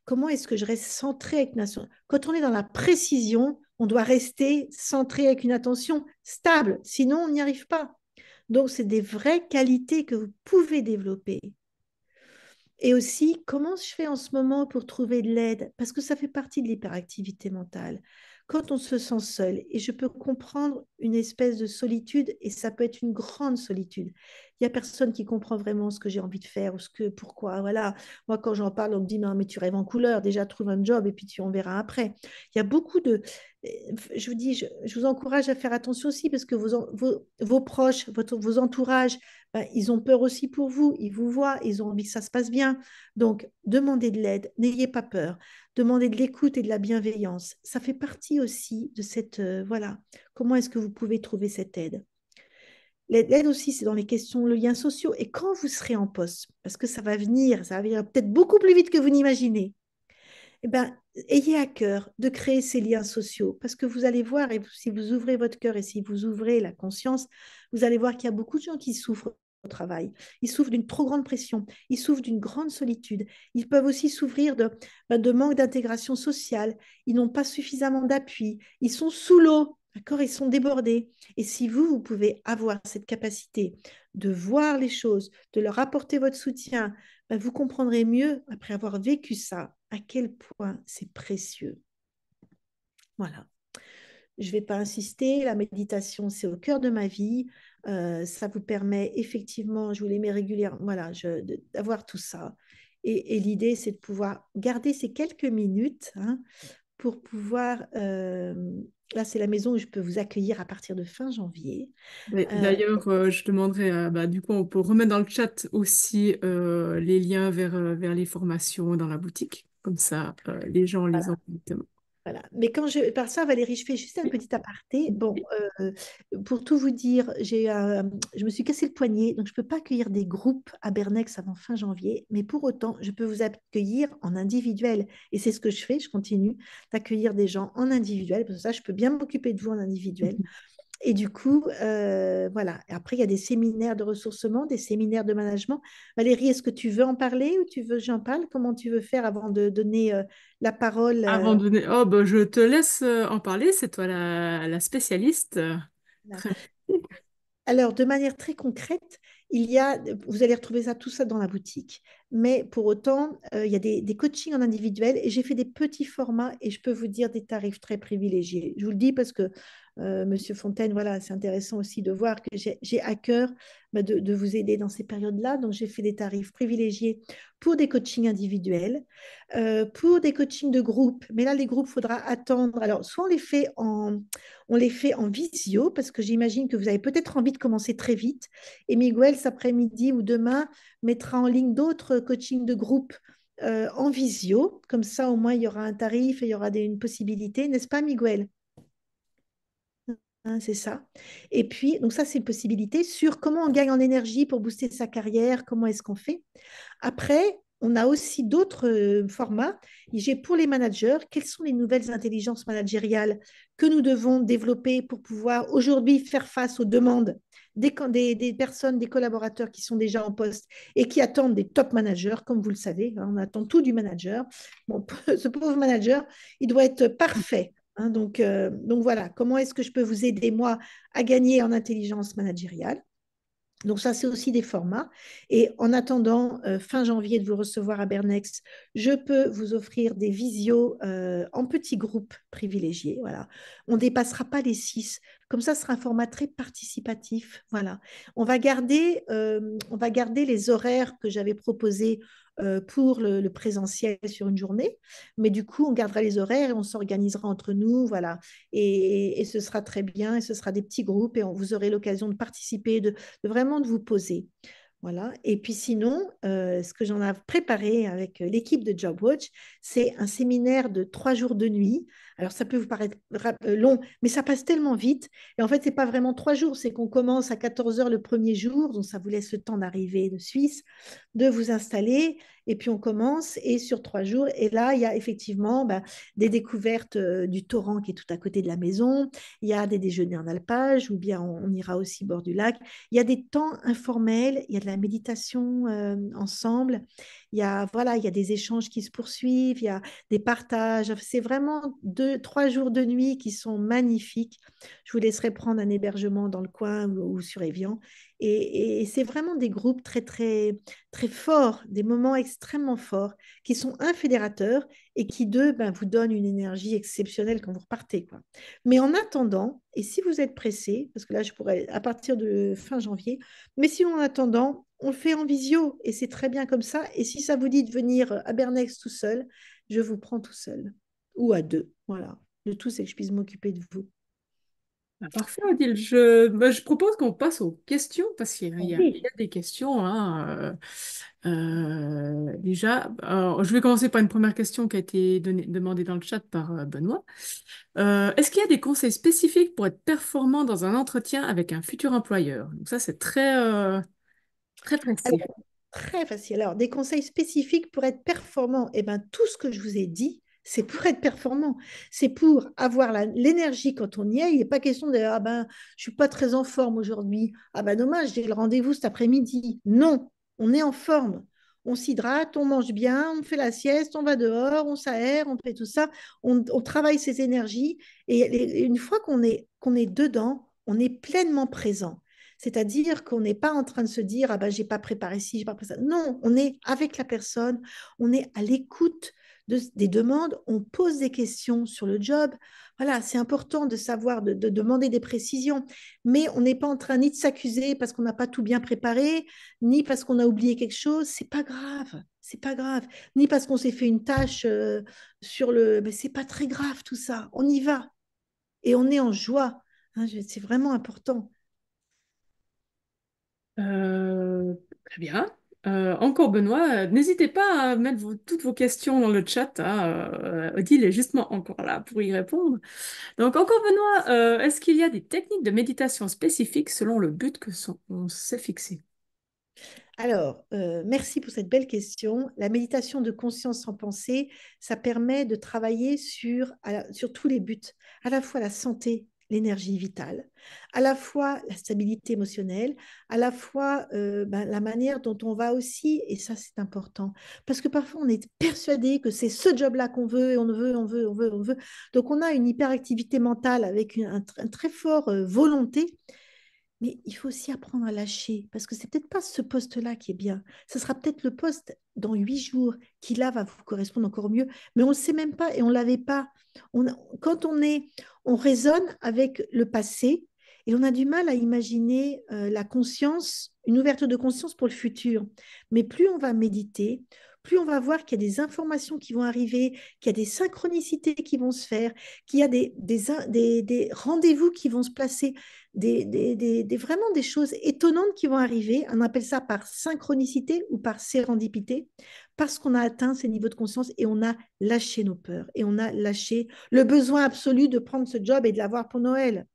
Comment est-ce que je reste centré avec une attention? Quand on est dans la précision, on doit rester centré avec une attention stable. Sinon, on n'y arrive pas. Donc, c'est des vraies qualités que vous pouvez développer. Et aussi, comment je fais en ce moment pour trouver de l'aide? Parce que ça fait partie de l'hyperactivité mentale. Quand on se sent seul, et je peux comprendre une espèce de solitude, et ça peut être une grande solitude. Il n'y a personne qui comprend vraiment ce que j'ai envie de faire, ou pourquoi. Voilà. Moi, quand j'en parle, on me dit, non, mais tu rêves en couleur, déjà trouve un job, et puis tu en verras après. Il y a beaucoup de. Je vous dis, je vous encourage à faire attention aussi, parce que vos proches, vos entourages, ben, ils ont peur aussi pour vous, ils vous voient, ils ont envie que ça se passe bien. Donc, demandez de l'aide, n'ayez pas peur, demandez de l'écoute et de la bienveillance. Ça fait partie aussi de cette, voilà, comment est-ce que vous pouvez trouver cette aide? L'aide aussi, c'est dans les questions, le lien social. Et quand vous serez en poste, parce que ça va venir peut-être beaucoup plus vite que vous n'imaginez, eh ben, ayez à cœur de créer ces liens sociaux, parce que vous allez voir, et si vous ouvrez votre cœur et si vous ouvrez la conscience, vous allez voir qu'il y a beaucoup de gens qui souffrent au travail. Ils souffrent d'une trop grande pression, ils souffrent d'une grande solitude, ils peuvent aussi souffrir de manque d'intégration sociale, ils n'ont pas suffisamment d'appui, ils sont sous l'eau, d'accord, ils sont débordés. Et si vous pouvez avoir cette capacité de voir les choses, de leur apporter votre soutien, ben, vous comprendrez mieux, après avoir vécu ça, à quel point c'est précieux. Voilà. Je ne vais pas insister, la méditation, c'est au cœur de ma vie. Ça vous permet effectivement, je vous les mets régulièrement, voilà, d'avoir tout ça. Et l'idée, c'est de pouvoir garder ces quelques minutes hein, pour pouvoir... là, c'est la maison où je peux vous accueillir à partir de fin janvier. Euh, D'ailleurs, je demanderais, bah, du coup, on peut remettre dans le chat aussi les liens vers les formations dans la boutique. Comme ça, les gens les ont directement. Voilà. Mais quand par ça, Valérie, je fais juste un petit aparté. Bon, pour tout vous dire, je me suis cassé le poignet, donc je ne peux pas accueillir des groupes à Bernex avant fin janvier. Mais pour autant, je peux vous accueillir en individuel. Et c'est ce que je fais, je continue d'accueillir des gens en individuel. Parce que ça, je peux bien m'occuper de vous en individuel. Et du coup, voilà. Et après, il y a des séminaires de ressourcement, des séminaires de management. Valérie, est-ce que tu veux en parler ou tu veux que j'en parle? Comment tu veux faire avant de donner la parole Avant de donner... Oh, bah, je te laisse en parler, c'est toi la spécialiste. là. Très Alors, de manière très concrète, vous allez retrouver ça, tout ça dans la boutique. Mais pour autant, il y a des coachings en individuel et j'ai fait des petits formats et je peux vous dire des tarifs très privilégiés. Je vous le dis parce que Monsieur Fontaine, voilà, c'est intéressant aussi de voir que j'ai à cœur de vous aider dans ces périodes-là. Donc, j'ai fait des tarifs privilégiés pour des coachings individuels, pour des coachings de groupe. Mais là, les groupes, il faudra attendre. Alors, soit on les fait en visio, parce que j'imagine que vous avez peut-être envie de commencer très vite. Et Miguel, cet après-midi ou demain, mettra en ligne d'autres coachings de groupe en visio. Comme ça, au moins, il y aura un tarif et il y aura une possibilité, n'est-ce pas, Miguel? hein, c'est ça. Et puis, donc ça, c'est une possibilité sur comment on gagne en énergie pour booster sa carrière, comment est-ce qu'on fait. Après, on a aussi d'autres formats. J'ai pour les managers, quelles sont les nouvelles intelligences managériales que nous devons développer pour pouvoir aujourd'hui faire face aux demandes des personnes, des collaborateurs qui sont déjà en poste et qui attendent des top managers, comme vous le savez, hein, on attend tout du manager. Bon, ce pauvre manager, il doit être parfait. Hein, donc voilà, comment est-ce que je peux vous aider, moi, à gagner en intelligence managériale? Donc ça, c'est aussi des formats. Et en attendant fin janvier de vous recevoir à Bernex, je peux vous offrir des visios en petits groupes privilégiés. Voilà. On ne dépassera pas les 6. Comme ça, ce sera un format très participatif. Voilà. On va garder les horaires que j'avais proposés pour le présentiel sur une journée. Mais du coup, on gardera les horaires et on s'organisera entre nous. Voilà. Et ce sera très bien. Et ce sera des petits groupes et vous aurez l'occasion de participer, de vraiment de vous poser. Voilà. Et puis sinon, ce que j'en ai préparé avec l'équipe de JobWatch, c'est un séminaire de 3 jours de nuit. Alors ça peut vous paraître long, mais ça passe tellement vite. Et en fait, c'est pas vraiment 3 jours, c'est qu'on commence à 14 heures le premier jour, donc ça vous laisse le temps d'arriver de Suisse, de vous installer, et puis on commence, et sur 3 jours, et là, il y a effectivement des découvertes du torrent qui est tout à côté de la maison, il y a des déjeuners en alpage, ou bien on ira aussi bord du lac. Il y a des temps informels, il y a de la méditation ensemble, voilà, il y a des échanges qui se poursuivent, il y a des partages. C'est vraiment 3 jours de nuit qui sont magnifiques. Je vous laisserai prendre un hébergement dans le coin ou sur Évian. Et c'est vraiment des groupes très, très, très forts, des moments extrêmement forts, qui sont un fédérateur et qui, deux, vous donnent une énergie exceptionnelle quand vous repartez, quoi. Mais en attendant, et si vous êtes pressé, parce que là, je pourrais à partir de fin janvier, mais si en attendant, on le fait en visio et c'est très bien comme ça. Et si ça vous dit de venir à Bernex tout seul, je vous prends tout seul ou à deux. Voilà. Le tout, c'est que je puisse m'occuper de vous. Ah, parfait, Odile. Je propose qu'on passe aux questions parce qu'il y a Oui. des questions. Hein, déjà, je vais commencer par une première question qui a été demandée dans le chat par Benoît. Est-ce qu'il y a des conseils spécifiques pour être performant dans un entretien avec un futur employeur? Donc ça, c'est très Alors, précis. très facile. Alors, des conseils spécifiques pour être performant. Eh bien, tout ce que je vous ai dit, c'est pour être performant. C'est pour avoir l'énergie quand on y est. Il n'est pas question de ah ben, je suis pas très en forme aujourd'hui. Ah ben, dommage, j'ai le rendez-vous cet après-midi. Non, on est en forme. On s'hydrate, on mange bien, on fait la sieste, on va dehors, on s'aère, on fait tout ça. On travaille ses énergies. Et une fois qu'on est dedans, on est pleinement présent. C'est-à-dire qu'on n'est pas en train de se dire, ah ben, j'ai pas préparé ci, j'ai pas préparé ça. Non, on est avec la personne, on est à l'écoute des demandes, on pose des questions sur le job. Voilà, c'est important de savoir, de demander des précisions, mais on n'est pas en train ni de s'accuser parce qu'on n'a pas tout bien préparé, ni parce qu'on a oublié quelque chose. C'est pas grave, c'est pas grave, ni parce qu'on s'est fait une tâche sur le. Mais c'est pas très grave tout ça. On y va et on est en joie. Hein, c'est vraiment important. Très bien. Encore Benoît, n'hésitez pas à mettre toutes vos questions dans le chat. Hein, Odile est justement encore là pour y répondre. Donc encore Benoît, est-ce qu'il y a des techniques de méditation spécifiques selon le but on s'est fixé? Alors, merci pour cette belle question. La méditation de conscience sans pensée, ça permet de travailler sur tous les buts, à la fois la santé, l'énergie vitale, à la fois la stabilité émotionnelle, à la fois la manière dont on va aussi, et ça c'est important, parce que parfois on est persuadé que c'est ce job-là qu'on veut, et on veut, on veut, on veut, on veut. Donc on a une hyperactivité mentale avec un très fort volonté, mais il faut aussi apprendre à lâcher, parce que c'est peut-être pas ce poste-là qui est bien. Ce sera peut-être le poste dans 8 jours qui là va vous correspondre encore mieux, mais on ne le sait même pas et on ne l'avait pas. On, quand on raisonne avec le passé et on a du mal à imaginer la conscience, une ouverture de conscience pour le futur. Mais plus on va méditer, plus on va voir qu'il y a des informations qui vont arriver, qu'il y a des synchronicités qui vont se faire, qu'il y a des rendez-vous qui vont se placer vraiment des choses étonnantes qui vont arriver. On appelle ça par synchronicité ou par sérendipité, parce qu'on a atteint ces niveaux de conscience et on a lâché nos peurs et on a lâché le besoin absolu de prendre ce job et de l'avoir pour Noël.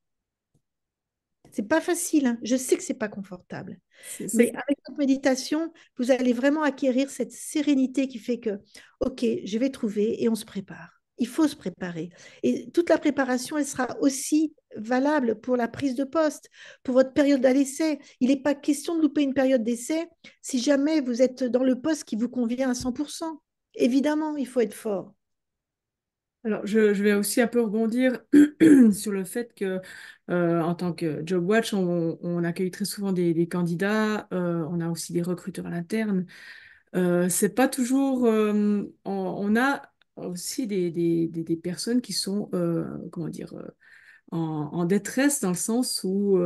C'est pas facile, hein. Je sais que c'est pas confortable. Mais C'est avec votre méditation, vous allez vraiment acquérir cette sérénité qui fait que, OK, je vais trouver et on se prépare. Il faut se préparer. Et toute la préparation, elle sera aussi valable pour la prise de poste, pour votre période d'essai. Il n'est pas question de louper une période d'essai si jamais vous êtes dans le poste qui vous convient à 100%. Évidemment, il faut être fort. Alors, je vais aussi un peu rebondir sur le fait que, en tant que Job Watch, on accueille très souvent des candidats, on a aussi des recruteurs à l'interne. C'est pas toujours. On a aussi des personnes qui sont, comment dire, en détresse dans le sens où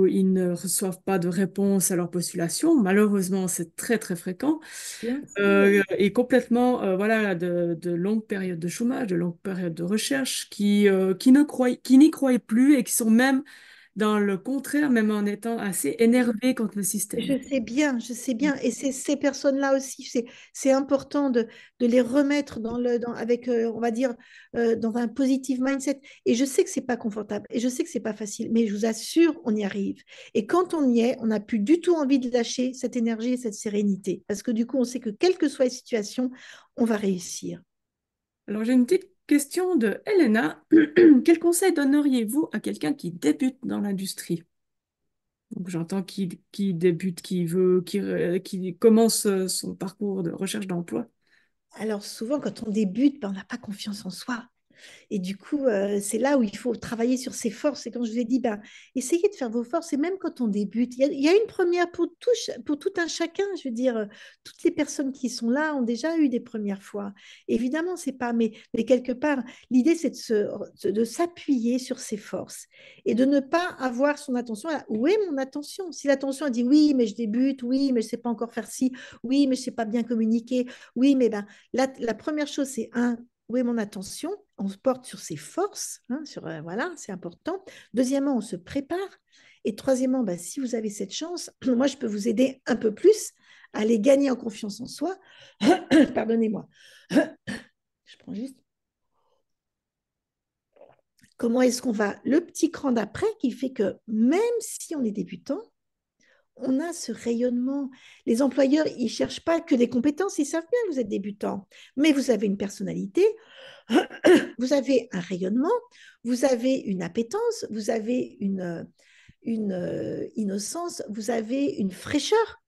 ils ne reçoivent pas de réponse à leur postulation. Malheureusement, c'est très, très fréquent. Bien sûr. Et complètement, voilà, de longues périodes de chômage, de longues périodes de recherche qui n'y croient plus et qui sont même dans le contraire, même en étant assez énervés contre le système. Je sais bien. Et c'est ces personnes-là aussi, c'est important de les remettre avec, on va dire, dans un positive mindset. Et je sais que c'est pas confortable et je sais que c'est pas facile, mais je vous assure, on y arrive. Et quand on y est, on n'a plus du tout envie de lâcher cette énergie et cette sérénité. Parce que du coup, on sait que quelle que soit la situation, on va réussir. Alors, j'ai une petite question de Helena. Quel conseil donneriez-vous à quelqu'un qui débute dans l'industrie? Donc, j'entends qui débute, qui commence son parcours de recherche d'emploi. Alors souvent, quand on débute, ben, on n'a pas confiance en soi. Et du coup, c'est là où il faut travailler sur ses forces. Et quand je vous ai dit, ben, essayez de faire vos forces. Et même quand on débute, il y a une première pour tout un chacun. Je veux dire, toutes les personnes qui sont là ont déjà eu des premières fois. Évidemment, c'est pas, mais quelque part, l'idée, c'est de s'appuyer sur ses forces et de ne pas avoir son attention à où est mon attention. Si l'attention a dit oui, mais je débute, oui, mais je sais pas encore faire ci, oui, mais je sais pas bien communiquer, oui, mais ben, la première chose, c'est un, où est mon attention? On se porte sur ses forces, hein, voilà, c'est important. Deuxièmement, on se prépare. Et troisièmement, bah, si vous avez cette chance, moi, je peux vous aider un peu plus à aller gagner en confiance en soi. Pardonnez-moi. Je prends juste. Comment est-ce qu'on va? Le petit cran d'après qui fait que même si on est débutant, on a ce rayonnement. Les employeurs, ils ne cherchent pas que des compétences, ils savent bien que vous êtes débutant, mais vous avez une personnalité, vous avez un rayonnement, vous avez une appétence, vous avez une innocence, vous avez une fraîcheur.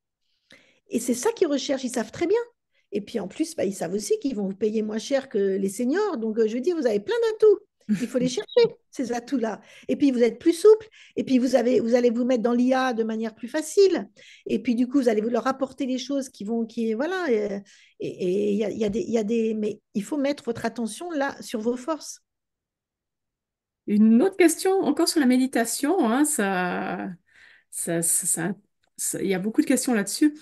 Et c'est ça qu'ils recherchent, ils savent très bien. Et puis en plus, bah, ils savent aussi qu'ils vont vous payer moins cher que les seniors. Donc, je veux dire, vous avez plein d'atouts. Il faut les chercher, ces atouts-là. Et puis, vous êtes plus souple. Et puis, vous allez vous mettre dans l'IA de manière plus facile. Et puis, du coup, vous allez leur apporter les choses voilà. Et il y a des, mais il faut mettre votre attention là sur vos forces. Une autre question, encore sur la méditation, hein, il y a beaucoup de questions là-dessus.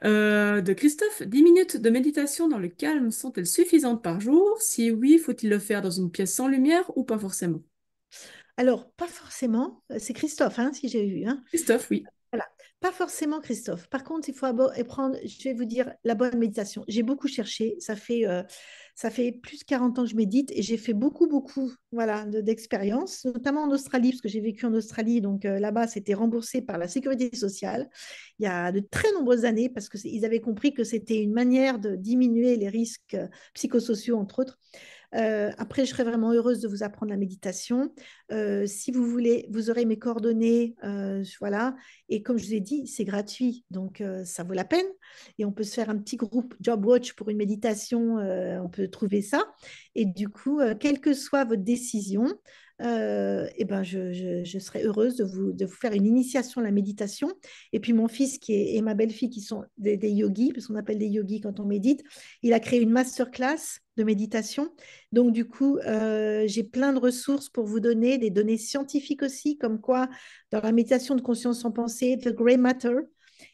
De Christophe, 10 minutes de méditation dans le calme sont-elles suffisantes par jour? Si oui, faut-il le faire dans une pièce sans lumière ou pas forcément? Alors, pas forcément. C'est Christophe, hein, si j'ai eu. Hein. Christophe, oui. Voilà. Pas forcément Christophe. Par contre, il faut prendre, je vais vous dire, la bonne méditation. J'ai beaucoup cherché. Ça fait plus de 40 ans que je médite et j'ai fait beaucoup, beaucoup voilà, d'expériences, notamment en Australie, parce que j'ai vécu en Australie. Donc là-bas, c'était remboursé par la sécurité sociale il y a de très nombreuses années parce qu'ils avaient compris que c'était une manière de diminuer les risques psychosociaux, entre autres. Après, je serais vraiment heureuse de vous apprendre la méditation. Si vous voulez, vous aurez mes coordonnées. Voilà. Et comme je vous ai dit, c'est gratuit. Donc, ça vaut la peine. Et on peut se faire un petit groupe Job Watch pour une méditation. On peut trouver ça. Et du coup, quelle que soit votre décision, eh ben je serais heureuse de vous faire une initiation à la méditation. Et puis mon fils et ma belle-fille qui sont des yogis, parce qu'on appelle des yogis quand on médite, il a créé une masterclass de méditation. Donc du coup, j'ai plein de ressources pour vous donner, des données scientifiques aussi, comme quoi dans la méditation de conscience sans pensée, the gray matter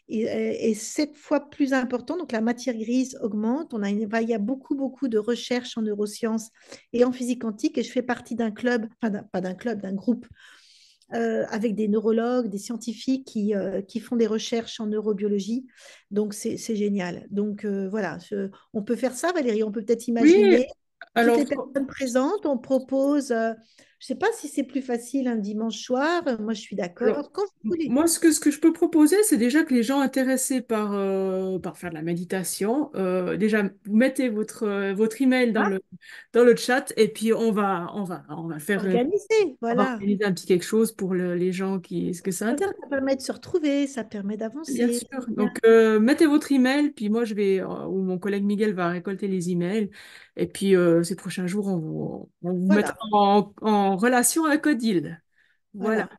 est 7 fois plus important. Donc la matière grise augmente. Il y a beaucoup, beaucoup de recherches en neurosciences et en physique quantique. Et je fais partie d'un club, enfin pas d'un club, d'un groupe avec des neurologues, des scientifiques qui font des recherches en neurobiologie. Donc, c'est génial. Donc, voilà, on peut faire ça, Valérie. On peut peut-être Oui, imaginer toutes alors, les personnes présentes. On propose Je ne sais pas si c'est plus facile un dimanche soir. Moi, je suis Alors, d'accord. Quand vous voulez. moi, ce que je peux proposer, c'est déjà que les gens intéressés par faire de la méditation, déjà, vous mettez votre email Ah, dans le chat et puis on va faire, organiser, on va voilà. organiser un petit quelque chose pour les gens ce que ça Voilà, intéresse. ça permet de se retrouver, ça permet Bien d'avancer. sûr. Donc, mettez votre email, puis moi, ou mon collègue Miguel va récolter les emails. Et puis, ces prochains jours, on vous mettra Voilà, en relation avec Odile. Voilà, voilà.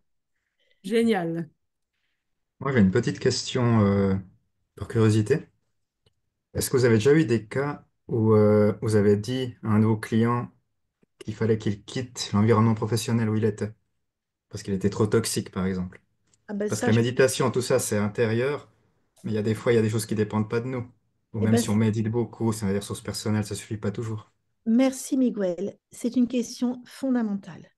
génial. Moi, j'ai une petite question par curiosité. Est-ce que vous avez déjà eu des cas où vous avez dit à un de vos clients qu'il fallait qu'il quitte l'environnement professionnel où il était parce qu'il était trop toxique, par exemple? Ah ben Parce que ça, la méditation, tout ça, c'est intérieur, mais il y a des fois, il y a des choses qui dépendent pas de nous. Ou eh même ben, si on médite beaucoup, c'est des ressources personnelles, ça suffit pas toujours. merci Miguel. C'est une question fondamentale.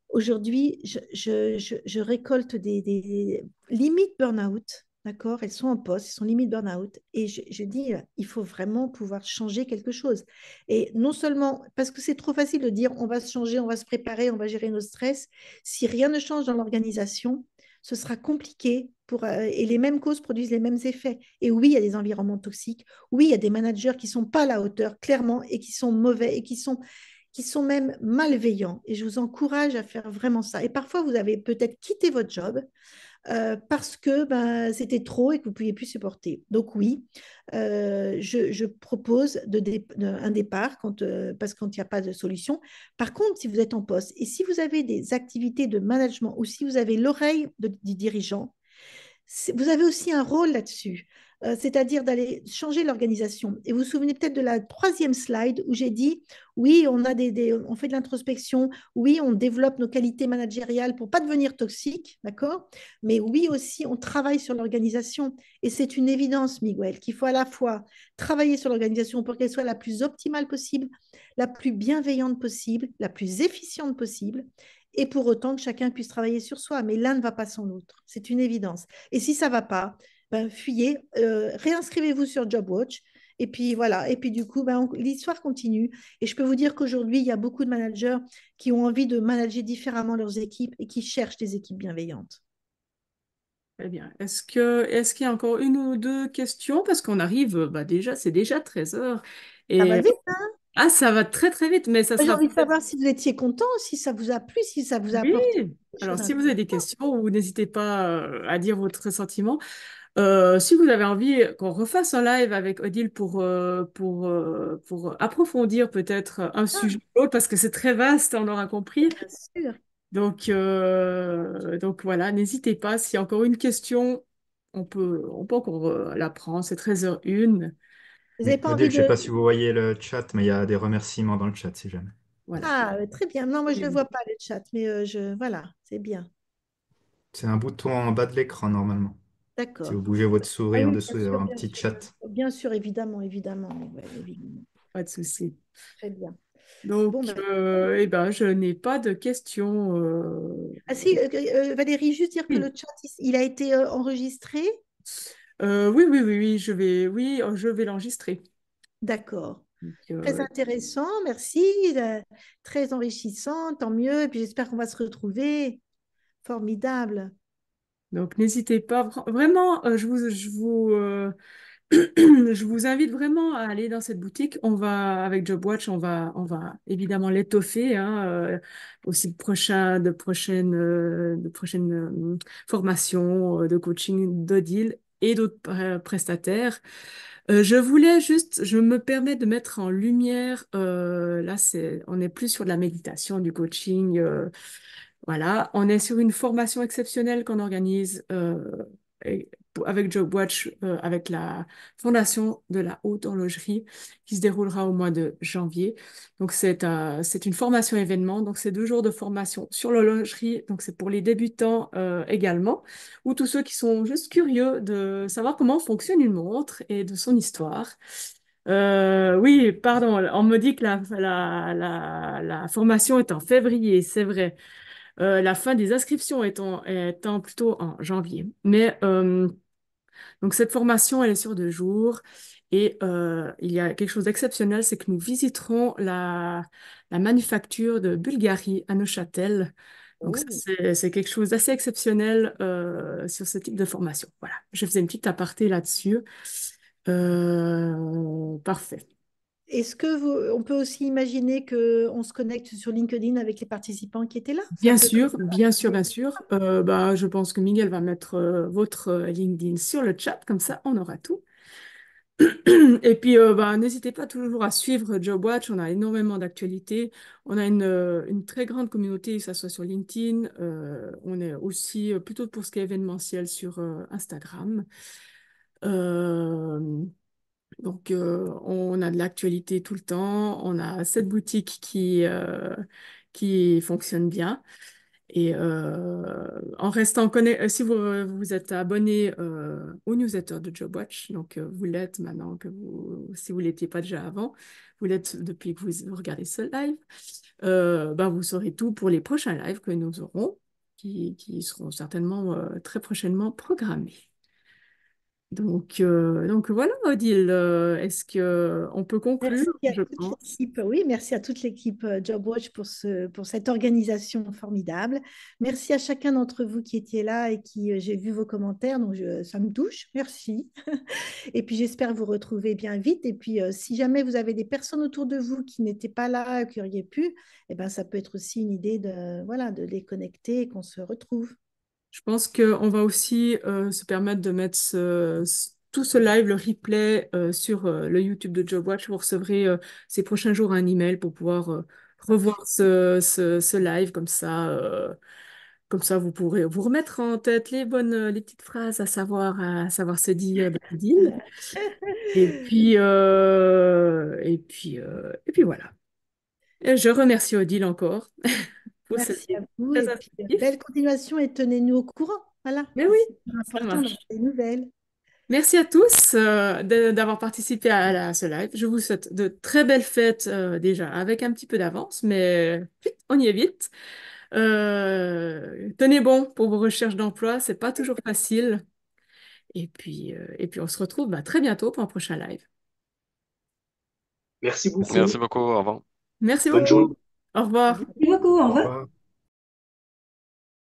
Aujourd'hui, je récolte des limites burn-out, d'accord? Elles sont en poste, elles sont limites burn-out. Et je dis, il faut vraiment pouvoir changer quelque chose. Et non seulement, parce que c'est trop facile de dire, on va se changer, on va se préparer, on va gérer nos stress. Si rien ne change dans l'organisation, ce sera compliqué et les mêmes causes produisent les mêmes effets. Et oui, il y a des environnements toxiques. Oui, il y a des managers qui ne sont pas à la hauteur, clairement, et qui sont mauvais et qui sont même malveillants. Et je vous encourage à faire vraiment ça. Et parfois, vous avez peut-être quitté votre job parce que ben, c'était trop et que vous ne pouviez plus supporter. Donc oui, je propose un départ parce qu'il n'y a pas de solution. Par contre, si vous êtes en poste et si vous avez des activités de management ou si vous avez l'oreille du dirigeant, vous avez aussi un rôle là-dessus, c'est-à-dire d'aller changer l'organisation. Et vous vous souvenez peut-être de la troisième slide où j'ai dit, oui, on fait de l'introspection, oui, on développe nos qualités managériales pour ne pas devenir toxique, d'accord? Mais oui aussi, on travaille sur l'organisation. Et c'est une évidence, Miguel, qu'il faut à la fois travailler sur l'organisation pour qu'elle soit la plus optimale possible, la plus bienveillante possible, la plus efficiente possible, et pour autant que chacun puisse travailler sur soi. Mais l'un ne va pas sans l'autre. C'est une évidence. Et si ça ne va pas, ben, fuyez, réinscrivez-vous sur JobWatch. Et puis voilà, et puis du coup, ben, l'histoire continue. Et je peux vous dire qu'aujourd'hui, il y a beaucoup de managers qui ont envie de manager différemment leurs équipes et qui cherchent des équipes bienveillantes. Très bien. Est-ce qu'il y a encore une ou deux questions? Parce qu'on arrive, bah déjà, c'est déjà 13 heures. Ça va Et vite, hein? ah, ça va très très vite, mais ça J'ai sera envie de peut-être. savoir si vous étiez content, si ça vous a plu, si ça vous a Oui. apporté des Alors, choses si vous avez intéressantes. des questions, vous n'hésitez pas à dire votre sentiment. Si vous avez envie qu'on refasse un live avec Odile pour approfondir peut-être un sujet ou l'autre, parce que c'est très vaste, on aura compris. Bien sûr. Donc voilà, n'hésitez pas. S'il y a encore une question, on peut encore la prendre. C'est 13h01. Vous n'avez Oui, pas envie Odile, je sais de... pas si vous voyez le chat, mais il y a des remerciements dans le chat si jamais. Voilà. Ah, très bien. Non, moi, je ne le Oui. vois pas, le chat, mais voilà, c'est bien. C'est un bouton en bas de l'écran normalement. Si D'accord. vous bougez votre Ah souris en oui, dessous, il va y avoir un petit chat. bien sûr, évidemment, évidemment, ouais, évidemment. Pas de souci. Très bien. Bon, Donc, ben, eh ben, je n'ai pas de questions. ah si, Valérie, juste dire que le Oui. chat, il a été enregistré. Oui, oui, oui, oui, je vais l'enregistrer. D'accord. Donc, Très intéressant, merci. Très enrichissant, tant mieux. Et puis j'espère qu'on va se retrouver. Formidable. donc, n'hésitez pas. Vraiment, je vous invite vraiment à aller dans cette boutique. Avec JobWatch, on va évidemment l'étoffer, hein, aussi de prochaines formations de coaching d'Odile et d'autres prestataires. Je me permets de mettre en lumière, là, on n'est plus sur de la méditation, du coaching, voilà, on est sur une formation exceptionnelle qu'on organise et- avec JobWatch, avec la Fondation de la Haute Horlogerie, qui se déroulera au mois de janvier. Donc, c'est une formation événement. Donc, c'est 2 jours de formation sur l'horlogerie. Donc, c'est pour les débutants également, ou tous ceux qui sont juste curieux de savoir comment fonctionne une montre et de son histoire. Oui, pardon, on me dit que la formation est en février, c'est vrai. La fin des inscriptions étant plutôt en janvier. Mais Donc cette formation, elle est sur 2 jours. Et il y a quelque chose d'exceptionnel, c'est que nous visiterons la manufacture de Bulgarie à Neuchâtel. Donc ça, Oh. c'est quelque chose d'assez exceptionnel sur ce type de formation. Voilà, je faisais une petite aparté là-dessus. Parfait. Est-ce que on peut aussi imaginer qu'on se connecte sur LinkedIn avec les participants qui étaient là? Ça Bien peut être... sûr, bien sûr, bien sûr. Bah, je pense que Miguel va mettre votre LinkedIn sur le chat, comme ça on aura tout. Et puis, bah, n'hésitez pas toujours à suivre JobWatch. On a énormément d'actualités. On a une très grande communauté, que ce soit sur LinkedIn. On est aussi plutôt pour ce qui est événementiel sur Instagram. Euh, on a de l'actualité tout le temps. On a cette boutique qui fonctionne bien. Et en restant connecté, si vous êtes abonné au newsletter de JobWatch, donc vous l'êtes maintenant si vous ne l'étiez pas déjà avant, vous l'êtes depuis que vous regardez ce live, ben vous saurez tout pour les prochains lives que nous aurons, qui seront certainement très prochainement programmés. Donc voilà, Odile, est-ce que on peut conclure, Merci à je toute pense. l'équipe. Oui, merci à toute l'équipe JobWatch pour pour cette organisation formidable. Merci à chacun d'entre vous qui étiez là et qui, j'ai vu vos commentaires, donc ça me touche. Merci. Et puis j'espère vous retrouver bien vite. Et puis si jamais vous avez des personnes autour de vous qui n'étaient pas là, qui auriez pu, eh ben, ça peut être aussi une idée de, voilà, de les connecter et qu'on se retrouve. Je pense qu'on va aussi se permettre de mettre tout ce live, le replay, sur le YouTube de JobWatch. Vous recevrez ces prochains jours un email pour pouvoir revoir Parfait. ce live. Comme ça, vous pourrez vous remettre en tête les petites phrases à savoir se dire dans le deal. Et puis voilà. Et je remercie Odile encore pour ce Merci à livre vous très et puis instructif. belle continuation et tenez-nous au courant. Voilà, Mais oui, c'est super ça important d'avoir marche. des nouvelles. Merci à tous d'avoir participé à ce live. Je vous souhaite de très belles fêtes déjà, avec un petit peu d'avance, mais vite, on y est vite. Tenez bon pour vos recherches d'emploi, c'est pas toujours facile. Et puis on se retrouve bah, très bientôt pour un prochain live. Merci Merci. beaucoup. Merci beaucoup, au revoir. Merci Bonne beaucoup. journée. Au À revoir. vous. Merci beaucoup, au Au revoir. revoir.